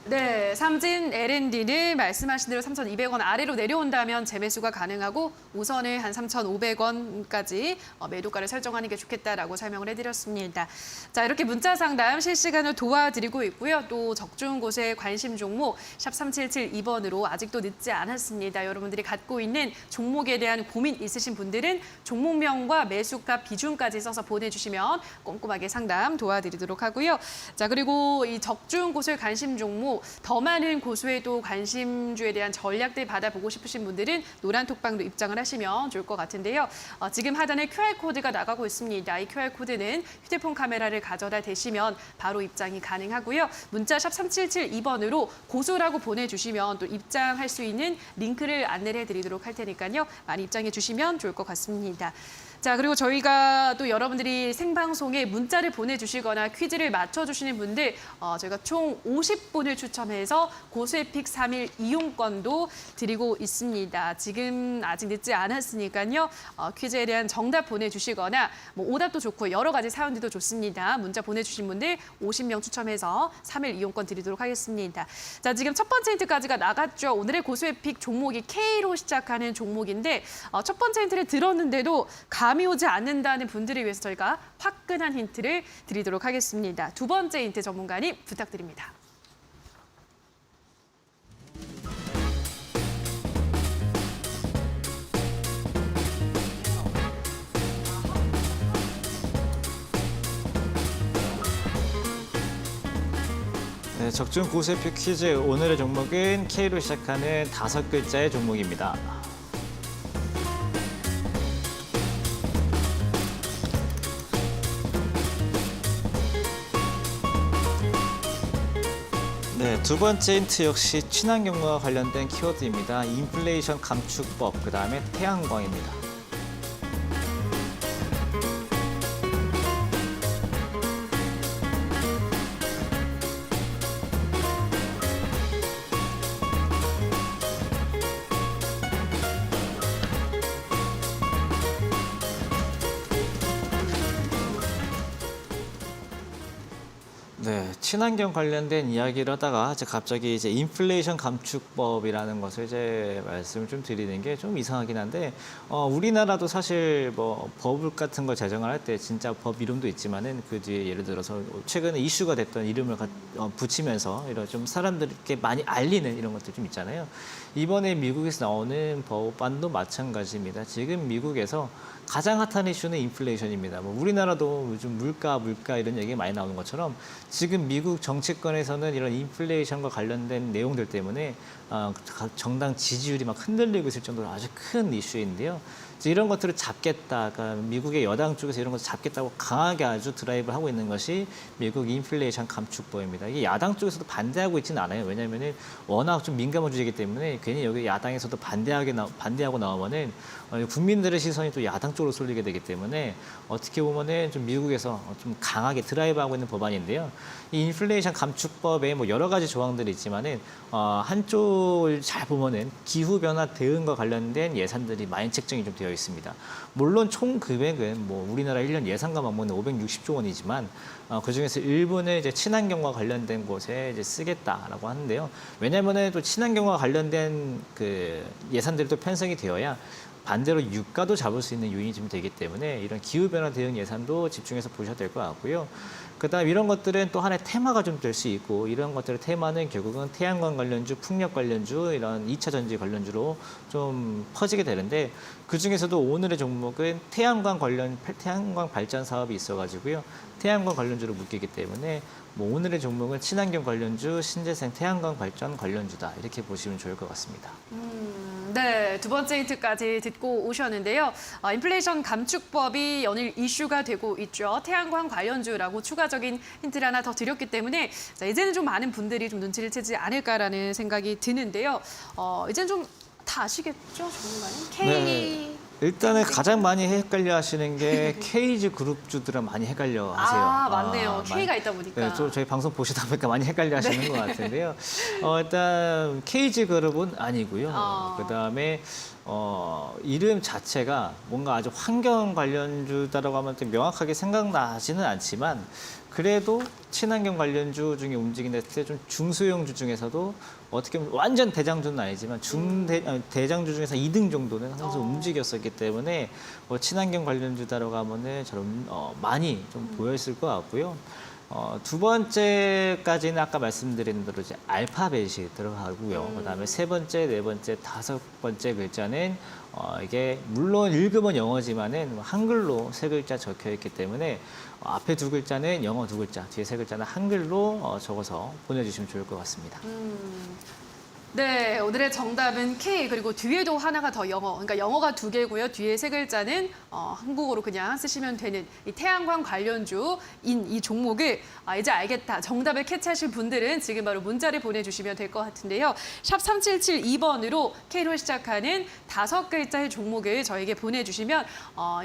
네, 삼진 L&D는 말씀하신 대로 3,200원 아래로 내려온다면 재매수가 가능하고 우선은 한 3,500원까지 매도가를 설정하는 게 좋겠다라고 설명을 해드렸습니다. 자, 이렇게 문자 상담 실시간으로 도와드리고 있고요. 또 적중 곳에 관심 종목 샵 3772번으로 아직도 늦지 않았습니다. 여러분들이 갖고 있는 종목에 대한 고민 있으신 분들은 종목명과 매수가 비중까지 써서 보내주시면 꼼꼼하게 상담 도와드리도록 하고요. 자, 그리고 이 적중 곳에 관심 종목 더 많은 고수에도 관심주에 대한 전략들 받아보고 싶으신 분들은 노란톡방도 입장을 하시면 좋을 것 같은데요. 지금 하단에 QR코드가 나가고 있습니다. 이 QR코드는 휴대폰 카메라를 가져다 대시면 바로 입장이 가능하고요. 문자 샵 3772번으로 고수라고 보내주시면 또 입장할 수 있는 링크를 안내를 해드리도록 할 테니까요. 많이 입장해 주시면 좋을 것 같습니다. 자, 그리고 저희가 또 여러분들이 생방송에 문자를 보내주시거나 퀴즈를 맞춰주시는 분들 저희가 총 50분을 추첨해서 고수의픽 3일 이용권도 드리고 있습니다. 지금 아직 늦지 않았으니까요. 퀴즈에 대한 정답 보내주시거나 뭐 오답도 좋고 여러 가지 사연들도 좋습니다. 문자 보내주신 분들 50명 추첨해서 3일 이용권 드리도록 하겠습니다. 자, 지금 첫 번째 힌트까지가 나갔죠. 오늘의 고수의픽 종목이 K로 시작하는 종목인데 첫 번째 힌트를 들었는데도 감이 오지 않는다는 분들을 위해서 저희가 화끈한 힌트를 드리도록 하겠습니다. 두 번째 힌트 전문가님 부탁드립니다. 네, 적중 고수표 퀴즈 오늘의 종목은 K로 시작하는 5글자의 종목입니다. 네, 두 번째 힌트 역시 친환경과 관련된 키워드입니다. 인플레이션 감축법, 그 다음에 태양광입니다. 네, 친환경 관련된 이야기를 하다가 갑자기 이제 인플레이션 감축법이라는 것을 이제 말씀을 좀 드리는 게 좀 이상하긴 한데, 우리나라도 사실 뭐 법 같은 걸 제정을 할 때 진짜 법 이름도 있지만은 그 뒤에 예를 들어서 최근에 이슈가 됐던 이름을 붙이면서 이런 좀 사람들께 많이 알리는 이런 것들 좀 있잖아요. 이번에 미국에서 나오는 법안도 마찬가지입니다. 지금 미국에서 가장 핫한 이슈는 인플레이션입니다. 뭐 우리나라도 요즘 물가 이런 얘기 많이 나오는 것처럼 지금 미국 정치권에서는 이런 인플레이션과 관련된 내용들 때문에 정당 지지율이 막 흔들리고 있을 정도로 아주 큰 이슈인데요. 이런 것들을 잡겠다, 그러니까 미국의 여당 쪽에서 이런 것을 잡겠다고 강하게 아주 드라이브를 하고 있는 것이 미국 인플레이션 감축법입니다. 이게 야당 쪽에서도 반대하고 있지는 않아요. 왜냐하면 워낙 좀 민감한 주제이기 때문에 괜히 여기 야당에서도 반대하고 나오면은 국민들의 시선이 또 야당 쪽으로 쏠리게 되기 때문에 어떻게 보면은 좀 미국에서 좀 강하게 드라이브하고 있는 법안인데요. 이 인플레이션 감축법에 뭐 여러 가지 조항들이 있지만은 한쪽을 잘 보면은 기후 변화 대응과 관련된 예산들이 많이 책정이 좀 되어 있습니다. 물론 총 금액은 뭐 우리나라 1년 예산과 맞먹는 560조 원이지만 그 중에서 일부는 이제 친환경과 관련된 곳에 이제 쓰겠다라고 하는데요. 왜냐하면은 또 친환경과 관련된 그 예산들이 또 편성이 되어야 반대로 유가도 잡을 수 있는 요인이 좀 되기 때문에 이런 기후변화 대응 예산도 집중해서 보셔야 될 것 같고요. 그다음 이런 것들은 또 하나의 테마가 좀 될 수 있고 이런 것들의 테마는 결국은 태양광 관련주, 풍력 관련주, 이런 2차 전지 관련주로 좀 퍼지게 되는데 그중에서도 오늘의 종목은 태양광 발전 사업이 있어가지고요. 태양광 관련주로 묶이기 때문에 뭐 오늘의 종목은 친환경 관련주, 신재생 태양광 발전 관련주다 이렇게 보시면 좋을 것 같습니다. 네, 두 번째 힌트까지 듣고 오셨는데요. 인플레이션 감축법이 연일 이슈가 되고 있죠. 태양광 관련주라고 추가적인 힌트를 하나 더 드렸기 때문에 자, 이제는 좀 많은 분들이 좀 눈치를 채지 않을까라는 생각이 드는데요. 이제는 좀 다 아시겠죠, 전문가님? K 네. 일단은 가장 많이 헷갈려 하시는 게 KG 그룹주들은 많이 헷갈려 하세요. 맞네요. K가 있다 보니까. 네, 저희 방송 보시다 보니까 많이 헷갈려 하시는 것 같은데요. 일단 KG 그룹은 아니고요. 그다음에 이름 자체가 뭔가 아주 환경 관련주다라고 하면 좀 명확하게 생각나지는 않지만 그래도 친환경 관련주 중에 움직인다 했을 때 좀 중소형주 중에서도 어떻게 보면 완전 대장주는 아니지만 대장주 중에서 2등 정도는 항상 움직였었기 때문에 친환경 관련주다라고 하면은 저는 많이 좀 보였을 것 같고요. 두 번째까지는 아까 말씀드린 대로 이제 알파벳이 들어가고요. 그다음에 세 번째, 네 번째, 다섯 번째 글자는 이게 물론 읽으면 영어지만은 한글로 세 글자 적혀 있기 때문에 앞에 두 글자는 영어 두 글자, 뒤에 세 글자는 한글로 적어서 보내주시면 좋을 것 같습니다. 네, 오늘의 정답은 K, 그리고 뒤에도 하나가 더 영어, 그러니까 영어가 두 개고요. 뒤에 세 글자는 한국어로 그냥 쓰시면 되는 이 태양광 관련주인 이 종목을 이제 알겠다. 정답을 캐치하실 분들은 지금 바로 문자를 보내주시면 될 것 같은데요. 샵 3772번으로 K로 시작하는 5글자의 종목을 저에게 보내주시면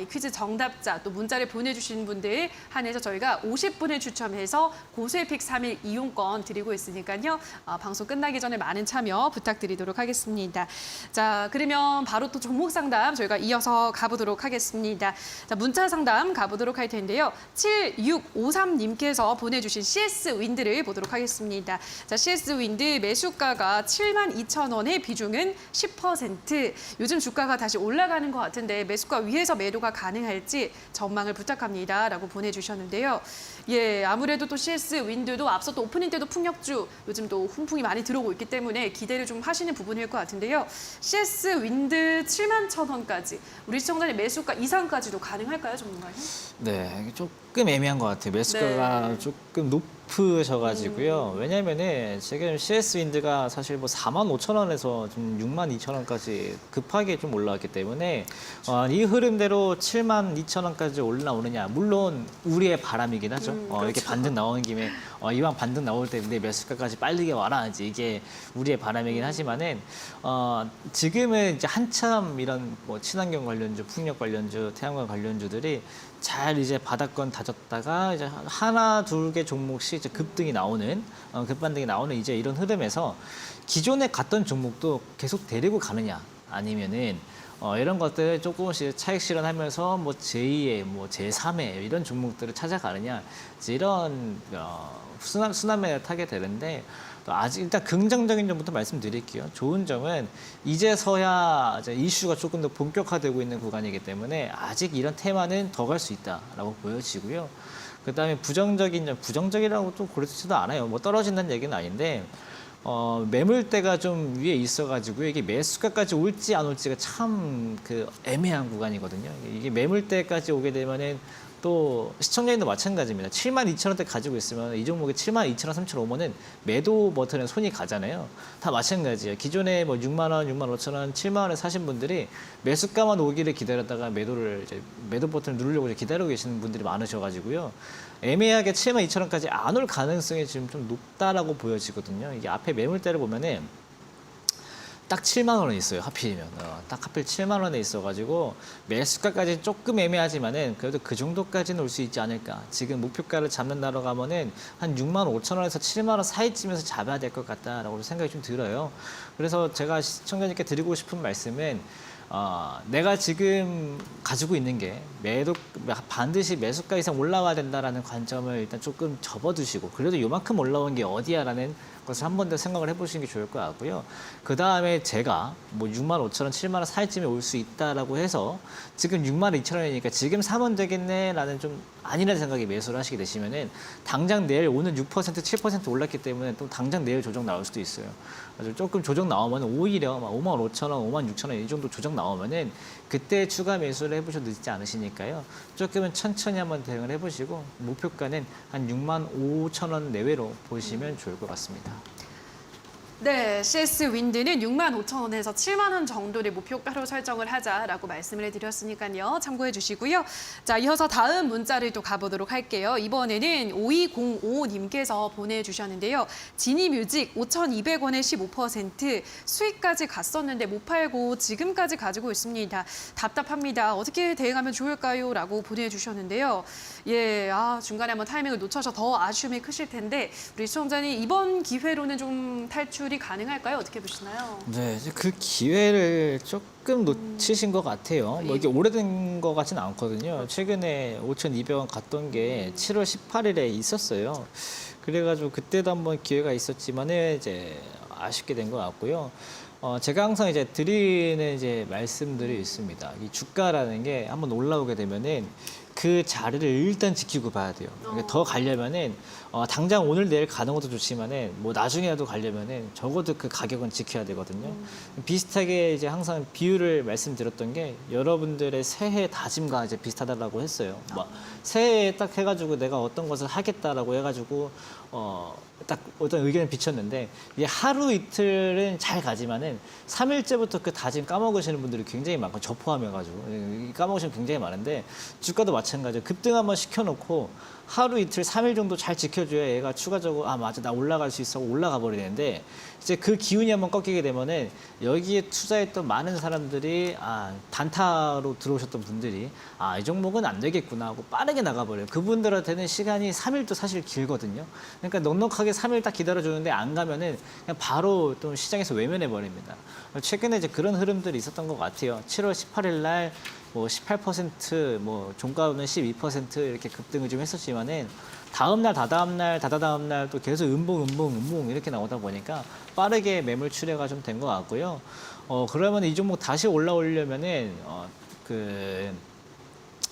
이 퀴즈 정답자 또 문자를 보내주신 분들 한해서 저희가 50분을 추첨해서 고수의픽 3일 이용권 드리고 있으니까요. 방송 끝나기 전에 많은 참여 부탁드리도록 하겠습니다. 자, 그러면 바로 또 종목 상담 저희가 이어서 가보도록 하겠습니다. 자, 문자 상담 가보도록 할 텐데요. 7653님께서 보내주신 CS 윈드를 보도록 하겠습니다. 자, CS 윈드 매수가가 72,000원의 비중은 10%. 요즘 주가가 다시 올라가는 것 같은데 매수가 위에서 매도가 가능할지 전망을 부탁합니다라고 보내주셨는데요. 예, 아무래도 또 CS 윈드도 앞서 또 오프닝 때도 풍력주 요즘 또 훈풍이 많이 들어오고 있기 때문에 기대를 좀 하시는 부분일 것 같은데요. CS 윈드 71,000원까지 우리 시청자님 매수가 이상까지도 가능할까요, 전문가님? 네, 조금 애매한 것 같아요. 매수가가 네. 조금 높으셔가지고요. 왜냐면은 지금 CS 윈드가 사실 뭐 45,000원에서 좀 62,000원까지 급하게 좀 올라왔기 때문에 이 흐름대로 72,000원까지 올라오느냐. 물론 우리의 바람이긴 하죠. 그렇죠. 이렇게 반등 나오는 김에 이왕 반등 나올 때 내 매수가까지 빠르게 와라. 이제 이게 우리의 바람이긴 하지만은 지금은 이제 한참 이런 뭐 친환경 관련주, 풍력 관련주, 태양광 관련주들이 잘 이제 바닥권 다졌다가 이제 하나, 둘 개 종목씩 이제 급등이 나오는, 급반등이 나오는 이제 이런 흐름에서 기존에 갔던 종목도 계속 데리고 가느냐 아니면은 이런 것들을 조금씩 차익 실현하면서 뭐 제2의, 뭐 제3의 이런 종목들을 찾아가느냐 이제 이런 순환매를 타게 되는데 아직 일단 긍정적인 점부터 말씀드릴게요. 좋은 점은 이제서야 이제 이슈가 조금 더 본격화되고 있는 구간이기 때문에 아직 이런 테마는 더 갈 수 있다라고 보여지고요. 그다음에 부정적인 점, 부정적이라고 또 그렇지도 않아요. 뭐 떨어진다는 얘기는 아닌데 매물대가 좀 위에 있어가지고 이게 매수가까지 올지 안 올지가 참 그 애매한 구간이거든요. 이게 매물대까지 오게 되면은 또 시청자님도 마찬가지입니다. 72,000원대 가지고 있으면 이 종목에 72,000원, 3,000원 오면은 매도 버튼에 손이 가잖아요. 다 마찬가지예요. 기존에 뭐 6만 원, 6만 5천 원, 7만 원에 사신 분들이 매수가만 오기를 기다렸다가 매도 버튼을 누르려고 이제 기다리고 계시는 분들이 많으셔가지고요. 애매하게 72,000원까지 안 올 가능성이 지금 좀 높다라고 보여지거든요. 이게 앞에 매물대를 보면은 딱 7만 원에 있어요. 하필이면 딱 하필 7만 원에 있어가지고 매수가까지 조금 애매하지만은 그래도 그 정도까지는 올 수 있지 않을까. 지금 목표가를 잡는다고 하면은 한 6만 5천 원에서 7만 원 사이쯤에서 잡아야 될 것 같다라고 생각이 좀 들어요. 그래서 제가 시청자님께 드리고 싶은 말씀은 내가 지금 가지고 있는 게 반드시 매수가 이상 올라와야 된다라는 관점을 일단 조금 접어두시고 그래도 요만큼 올라온 게 어디야라는 것을 한 번 더 생각을 해보시는 게 좋을 것 같고요. 그 다음에 제가 뭐 6만 5천 원, 7만 원 사이쯤에 올 수 있다라고 해서 지금 6만 2천 원이니까 지금 사면 되겠네라는 좀 아니라는 생각에 매수를 하시게 되시면은 당장 내일 오늘 6%, 7% 올랐기 때문에 또 당장 내일 조정 나올 수도 있어요. 그래서 조금 조정 나오면 오히려 5만 5천 원, 5만 6천 원 이 정도 조정 나오면은 그때 추가 매수를 해보셔도 늦지 않으시니까요. 조금은 천천히 한번 대응을 해보시고 목표가는 한 6만 5천 원 내외로 보시면 좋을 것 같습니다. 네, CS 윈드는 6만 5천 원에서 7만 원 정도를 목표가로 설정을 하자라고 말씀을 해드렸으니까요. 참고해 주시고요. 자, 이어서 다음 문자를 또 가보도록 할게요. 이번에는 5205님께서 보내주셨는데요. 지니뮤직 5,200원에 15% 수익까지 갔었는데 못 팔고 지금까지 가지고 있습니다. 답답합니다. 어떻게 대응하면 좋을까요? 라고 보내주셨는데요. 예, 중간에 한번 타이밍을 놓쳐서 더 아쉬움이 크실 텐데 우리 시청자님 이번 기회로는 좀 탈출이 가능할까요? 어떻게 보시나요? 네, 이제 그 기회를 조금 놓치신 것 같아요. 뭐 이게 오래된 것 같지는 않거든요. 최근에 5,200원 갔던 게 7월 18일에 있었어요. 그래가지고 그때도 한번 기회가 있었지만은 이제 아쉽게 된 것 같고요. 제가 항상 이제 드리는 이제 말씀들이 있습니다. 이 주가라는 게 한번 올라오게 되면은 그 자리를 일단 지키고 봐야 돼요. 그러니까 더 가려면은 당장 오늘 내일 가는 것도 좋지만은 뭐 나중에라도 가려면은 적어도 그 가격은 지켜야 되거든요. 비슷하게 이제 항상 비율을 말씀드렸던 게 여러분들의 새해 다짐과 이제 비슷하다라고 했어요. 막 새해에 딱 해가지고 내가 어떤 것을 하겠다라고 해가지고 딱 어떤 의견을 비쳤는데 이게 하루 이틀은 잘 가지만은 3일째부터 그 다짐 까먹으시는 분들이 굉장히 많고 저 포함해가지고 까먹으시는 굉장히 많은데 주가도 마찬가지예요. 급등 한번 시켜놓고 하루 이틀 3일 정도 잘 지켜줘야 얘가 추가적으로 맞아 나 올라갈 수 있어 올라가 버리는데 이제 그 기운이 한번 꺾이게 되면은 여기에 투자했던 많은 사람들이 단타로 들어오셨던 분들이 이 종목은 안 되겠구나 하고 빠르게 나가버려요. 그분들한테는 시간이 3일도 사실 길거든요. 그러니까 넉넉하게 3일 딱 기다려주는데 안 가면은 그냥 바로 또 시장에서 외면해 버립니다. 최근에 이제 그런 흐름들이 있었던 것 같아요. 7월 18일 날 뭐 18%, 뭐 종가는 12% 이렇게 급등을 좀 했었지만은 다음 날, 다다음 날, 다다다음 날 또 계속 음봉 이렇게 나오다 보니까 빠르게 매물 출회가 좀 된 것 같고요. 그러면 이 종목 다시 올라오려면은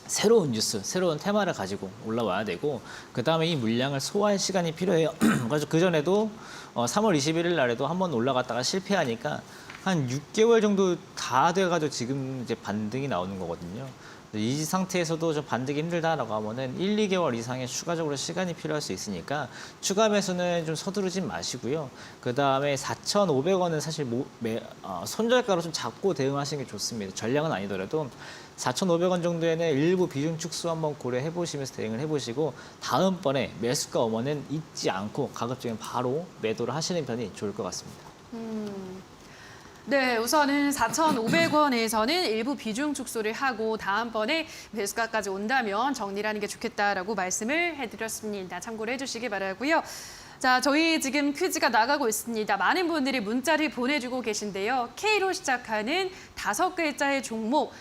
새로운 뉴스, 새로운 테마를 가지고 올라와야 되고 그 다음에 이 물량을 소화할 시간이 필요해요. 그래서 그 전에도 3월 21일 날에도 한번 올라갔다가 실패하니까 한 6개월 정도 다 돼가지고 지금 이제 반등이 나오는 거거든요. 이 상태에서도 좀 반등이 힘들다라고 하면은 1, 2개월 이상의 추가적으로 시간이 필요할 수 있으니까 추가 매수는 좀 서두르지 마시고요. 그 다음에 4,500원은 사실 손절가로 좀 잡고 대응하시는 게 좋습니다. 전량은 아니더라도 4,500원 정도에는 일부 비중 축소 한번 고려해 보시면서 대응을 해보시고 다음번에 매수가 오면은 잊지 않고 가급적이면 바로 매도를 하시는 편이 좋을 것 같습니다. 네, 우선은 4,500원에서는 일부 비중 축소를 하고 다음번에 매수가까지 온다면 정리를 하는 게 좋겠다라고 말씀을 해드렸습니다. 참고를 해주시기 바라고요. 자, 저희 지금 퀴즈가 나가고 있습니다. 많은 분들이 문자를 보내주고 계신데요. K로 시작하는 5글자의 종목,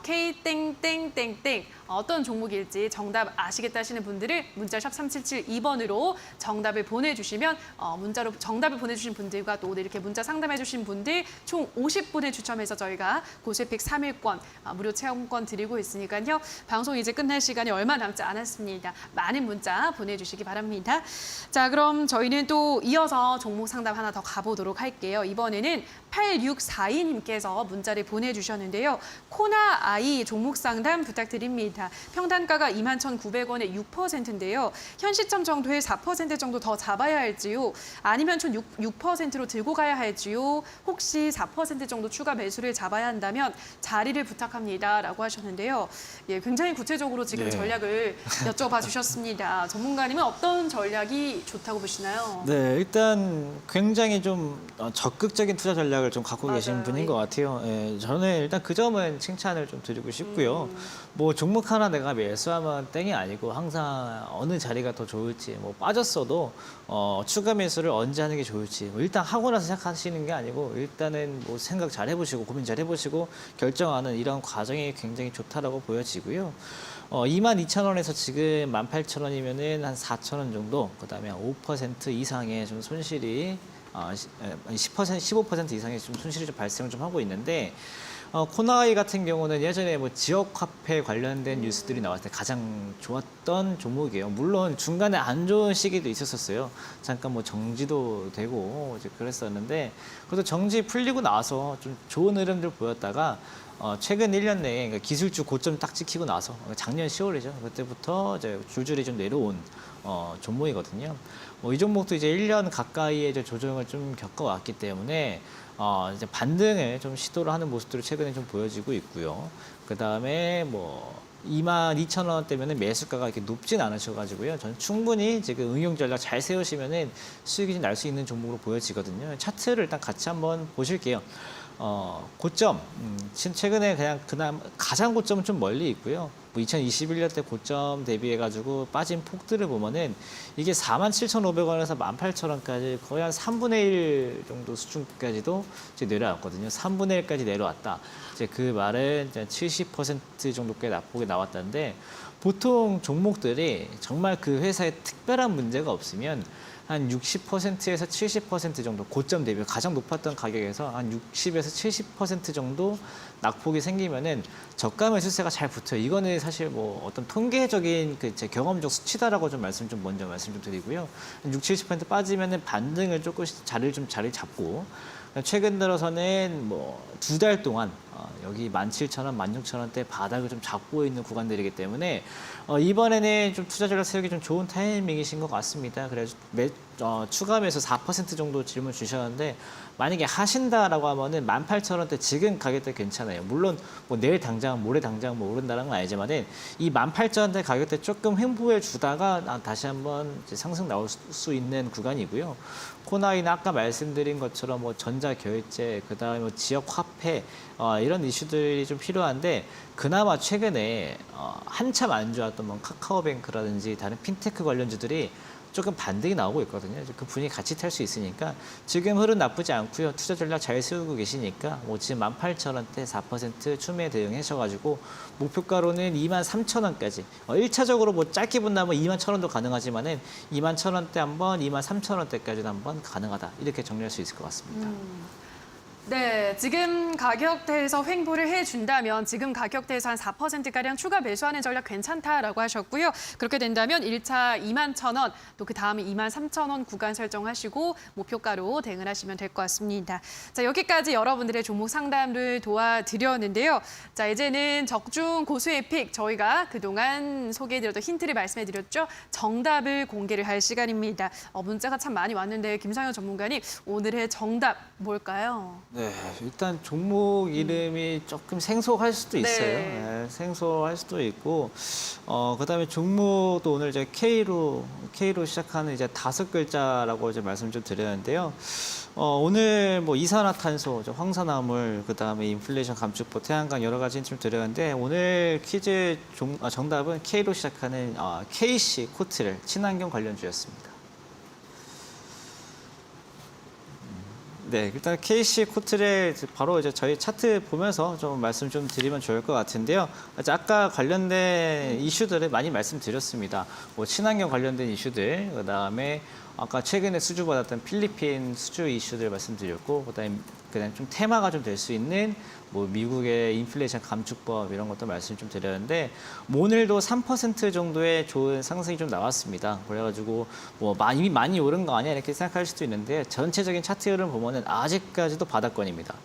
K땡땡땡땡 어떤 종목일지 정답 아시겠다 하시는 분들은 문자샵 3772번으로 정답을 보내주시면 문자로 정답을 보내주신 분들과 또 오늘 이렇게 문자 상담해주신 분들 총 50분을 추첨해서 저희가 고수익 3일권 무료 체험권 드리고 있으니까요. 방송 이제 끝날 시간이 얼마 남지 않았습니다. 많은 문자 보내주시기 바랍니다. 자, 그럼 저희는 또 이어서 종목 상담 하나 더 가보도록 할게요. 이번에는 8642님께서 문자를 보내주셨는데요. 코나아이 종목 상담 부탁드립니다. 평단가가 21,900원에 6%인데요. 현 시점 정도에 4% 정도 더 잡아야 할지요? 아니면 총 6%로 들고 가야 할지요? 혹시 4% 정도 추가 매수를 잡아야 한다면 자리를 부탁합니다. 라고 하셨는데요. 예, 굉장히 구체적으로 지금 전략을 여쭤봐 주셨습니다. 전문가님은 어떤 전략이 좋다고 보시나요? 네, 일단 굉장히 좀 적극적인 투자 전략을 좀 갖고 계신 분인 것 같아요. 예, 저는 일단 그 점은 칭찬을 좀 드리고 싶고요. 뭐 종목 하나 내가 매수하면 땡이 아니고 항상 어느 자리가 더 좋을지 뭐 빠졌어도 추가 매수를 언제 하는 게 좋을지 뭐 일단 하고 나서 생각하시는 게 아니고 일단은 뭐 생각 잘 해보시고 고민 잘 해보시고 결정하는 이런 과정이 굉장히 좋다라고 보여지고요. 22,000원에서 지금 18,000원이면은 한 4,000원 정도, 그다음에 5% 이상의 좀 손실이 15% 이상의 좀 손실이 좀 발생을 좀 하고 있는데 코나이 같은 경우는 예전에 뭐 지역 화폐 관련된 뉴스들이 나왔을 때 가장 좋았던 종목이에요. 물론 중간에 안 좋은 시기도 있었어요. 잠깐 뭐 정지도 되고 이제 그랬었는데 그래도 정지 풀리고 나서 좀 좋은 흐름들 보였다가 최근 1년 내에 그러니까 기술주 고점 딱 찍히고 나서 작년 10월이죠. 그때부터 이제 줄줄이 좀 내려온 종목이거든요. 이 종목도 이제 1년 가까이의 이제 조정을 좀 겪어왔기 때문에 이제 반등을 좀 시도를 하는 모습들을 최근에 좀 보여지고 있고요. 그 다음에 뭐 22,000원대면은 매수가가 이렇게 높진 않으셔가지고요. 저는 충분히 지금 응용 전략 잘 세우시면은 수익이 날 수 있는 종목으로 보여지거든요. 차트를 일단 같이 한번 보실게요. 고점, 최근에 그냥 가장 고점은 좀 멀리 있고요. 뭐 2021년 때 고점 대비해가지고 빠진 폭들을 보면은 이게 47,500원에서 18,000원까지 거의 한 3분의 1 정도 수준까지도 이제 내려왔거든요. 3분의 1까지 내려왔다. 이제 그 말은 이제 70% 정도까지 낙폭이 나왔다는데 보통 종목들이 정말 그 회사에 특별한 문제가 없으면 한 60%에서 70% 정도 고점 대비 가장 높았던 가격에서 한 60에서 70% 정도 낙폭이 생기면은 저가 매수세가 잘 붙어요. 이거는 사실 뭐 어떤 통계적인 그 제 경험적 수치다라고 좀 먼저 말씀 좀 드리고요. 60, 70% 빠지면은 반등을 조금씩 자리 잡고 최근 들어서는 뭐 2달 동안 여기 17,000원, 16,000원대 바닥을 좀 잡고 있는 구간들이기 때문에 이번에는 좀 투자 전략 세우기 좀 좋은 타이밍이신 것 같습니다. 그래서 추가 매수 4% 정도 질문 주셨는데 만약에 하신다라고 하면은 18,000원대 지금 가격대 괜찮아요. 물론 뭐 내일 당장, 모레 당장 뭐 오른다는 건 아니지만은 이 18,000원대 가격대 조금 횡보해 주다가 다시 한번 이제 상승 나올 수 있는 구간이고요. 코나이는 아까 말씀드린 것처럼 뭐 전자결제, 그다음에 뭐 지역 화폐 이런 이슈들이 좀 필요한데 그나마 최근에 한참 안 좋았던 뭐 카카오뱅크라든지 다른 핀테크 관련주들이 조금 반등이 나오고 있거든요. 그 분위기 같이 탈 수 있으니까 지금 흐름 나쁘지 않고요. 투자 전략 잘 세우고 계시니까 뭐 지금 18,000원대 4% 추매 대응하셔가지고 목표가로는 23,000원까지 1차적으로 뭐 짧게 본다면 21,000원도 가능하지만은 21,000원대 한번 23,000원대까지도 한번 가능하다 이렇게 정리할 수 있을 것 같습니다. 네, 지금 가격대에서 횡보를 해준다면 지금 가격대에서 한 4%가량 추가 매수하는 전략 괜찮다라고 하셨고요. 그렇게 된다면 1차 21,000원, 또 그 다음에 23,000원 구간 설정하시고 목표가로 대응을 하시면 될 것 같습니다. 자, 여기까지 여러분들의 종목 상담을 도와드렸는데요. 자, 이제는 적중 고수의 픽, 저희가 그동안 소개해드렸던 힌트를 말씀해드렸죠. 정답을 공개를 할 시간입니다. 문자가 참 많이 왔는데 김상현 전문가님, 오늘의 정답 뭘까요? 네, 일단 종목 이름이 조금 생소할 수도 있어요. 네, 생소할 수도 있고, 그다음에 종목도 오늘 이제 K로 시작하는 이제 5글자라고 이제 말씀 좀 드렸는데요. 오늘 뭐 이산화탄소, 황산화물, 그다음에 인플레이션 감축법, 태양광 여러 가지 좀 드렸는데 오늘 퀴즈 정답은 K로 시작하는 KC 코트렐 친환경 관련주였습니다. 네, 일단 KC 코트렐 바로 이제 저희 차트 보면서 좀 말씀 좀 드리면 좋을 것 같은데요. 아까 관련된 이슈들을 많이 말씀드렸습니다. 뭐 친환경 관련된 이슈들, 그다음에 아까 최근에 수주받았던 필리핀 수주 이슈들 말씀드렸고, 그다음에 그냥 좀 테마가 좀 될 수 있는 뭐 미국의 인플레이션 감축법 이런 것도 말씀 좀 드렸는데 오늘도 3% 정도의 좋은 상승이 좀 나왔습니다. 그래가지고 뭐 이미 많이 오른 거 아니야 이렇게 생각할 수도 있는데 전체적인 차트 흐름 보면은 아직까지도 바닥권입니다.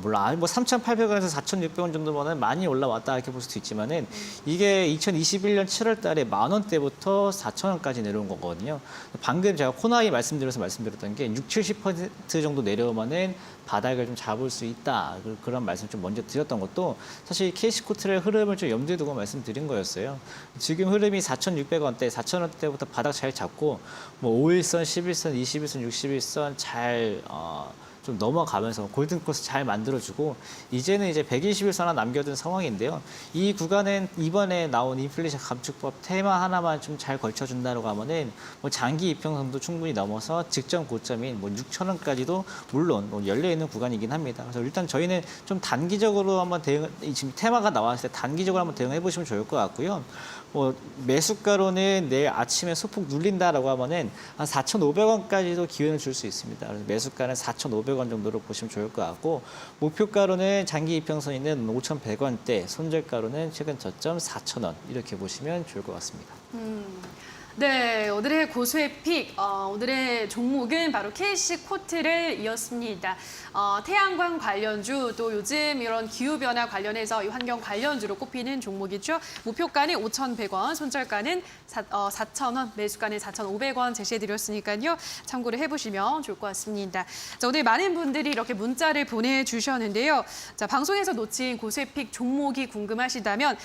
물론 뭐 3,800원에서 4,600원 정도면은 많이 올라왔다 이렇게 볼 수도 있지만은 이게 2021년 7월달에 10,000원대부터 4,000원까지 내려온 거거든요. 방금 제가 코나이 말씀드렸던 게 60, 70% 정도 내려오면은 바닥을 좀 잡을 수 있다. 그런 말씀 좀 먼저 드렸던 것도 사실 KC 코트렐 흐름을 좀 염두에 두고 말씀드린 거였어요. 지금 흐름이 4,600원대, 4,000원대부터 바닥 잘 잡고 뭐 5일선, 11선, 21선, 61선 잘 좀 넘어가면서 골든코스 잘 만들어주고 이제는 이제 121선 하나 남겨둔 상황인데요. 이 구간은 이번에 나온 인플레이션 감축법 테마 하나만 좀 잘 걸쳐준다고 하면은 뭐 장기 이평선도 충분히 넘어서 직전 고점인 뭐 6,000원까지도 물론 뭐 열려 있는 구간이긴 합니다. 그래서 일단 저희는 좀 단기적으로 한번 지금 테마가 나왔을 때 단기적으로 한번 대응해 보시면 좋을 것 같고요. 뭐 매수가로는 내일 아침에 소폭 눌린다라고 하면은 한 4,500원까지도 기회는 줄 수 있습니다. 그래서 매수가는 4,500원 정도로 보시면 좋을 것 같고 목표가로는 장기 이평선 있는 5,100원대, 손절가로는 최근 저점 4,000원 이렇게 보시면 좋을 것 같습니다. 네, 오늘의 고수의 픽, 오늘의 종목은 바로 KC 코트렐이었습니다. 태양광 관련주, 또 요즘 이런 기후변화 관련해서 이 환경 관련주로 꼽히는 종목이죠. 목표가는 5,100원, 손절가는 4,000원, 매수가는 4,500원 제시해드렸으니까요. 참고를 해보시면 좋을 것 같습니다. 자, 오늘 많은 분들이 이렇게 문자를 보내주셨는데요. 자, 방송에서 놓친 고수의 픽 종목이 궁금하시다면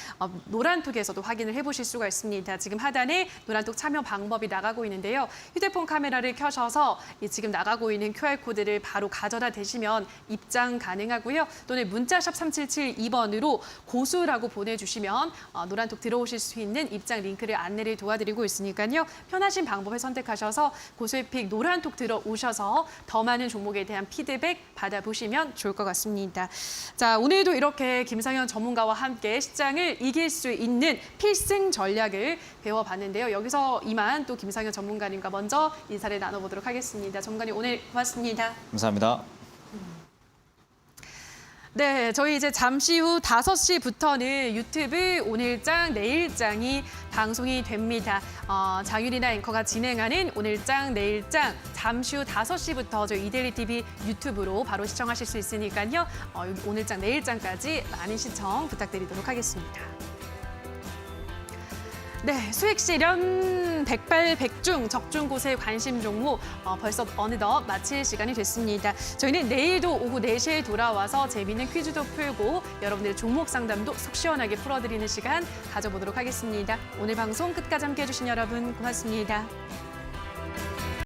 노란톡에서도 확인을 해보실 수가 있습니다. 지금 하단에 노란톡 참여 방법이 나가고 있는데요. 휴대폰 카메라를 켜셔서 지금 나가고 있는 QR코드를 바로 가져다 대시면 입장 가능하고요. 또는 문자샵 3772번으로 고수라고 보내주시면 노란톡 들어오실 수 있는 입장 링크를 안내를 도와드리고 있으니까요. 편하신 방법을 선택하셔서 고수의픽 노란톡 들어오셔서 더 많은 종목에 대한 피드백 받아보시면 좋을 것 같습니다. 자, 오늘도 이렇게 김상현 전문가와 함께 시장을 이길 수 있는 필승 전략을 배워봤는데요. 여기서 이만 또 김상현 전문가님과 먼저 인사를 나눠보도록 하겠습니다. 전문가님 오늘 고맙습니다. 감사합니다. 네, 저희 이제 잠시 후 5시부터는 유튜브 오늘장 내일장이 방송이 됩니다. 장윤이나 앵커가 진행하는 오늘장 내일장 잠시 후 5시부터 저희 이데일리 TV 유튜브로 바로 시청하실 수 있으니까요. 오늘장 내일장까지 많은 시청 부탁드리도록 하겠습니다. 네, 수익 실현 백발백중 적중 곳의 관심 종목 벌써 어느덧 마칠 시간이 됐습니다. 저희는 내일도 오후 4시에 돌아와서 재미있는 퀴즈도 풀고 여러분들의 종목 상담도 속 시원하게 풀어드리는 시간 가져보도록 하겠습니다. 오늘 방송 끝까지 함께해 주신 여러분 고맙습니다.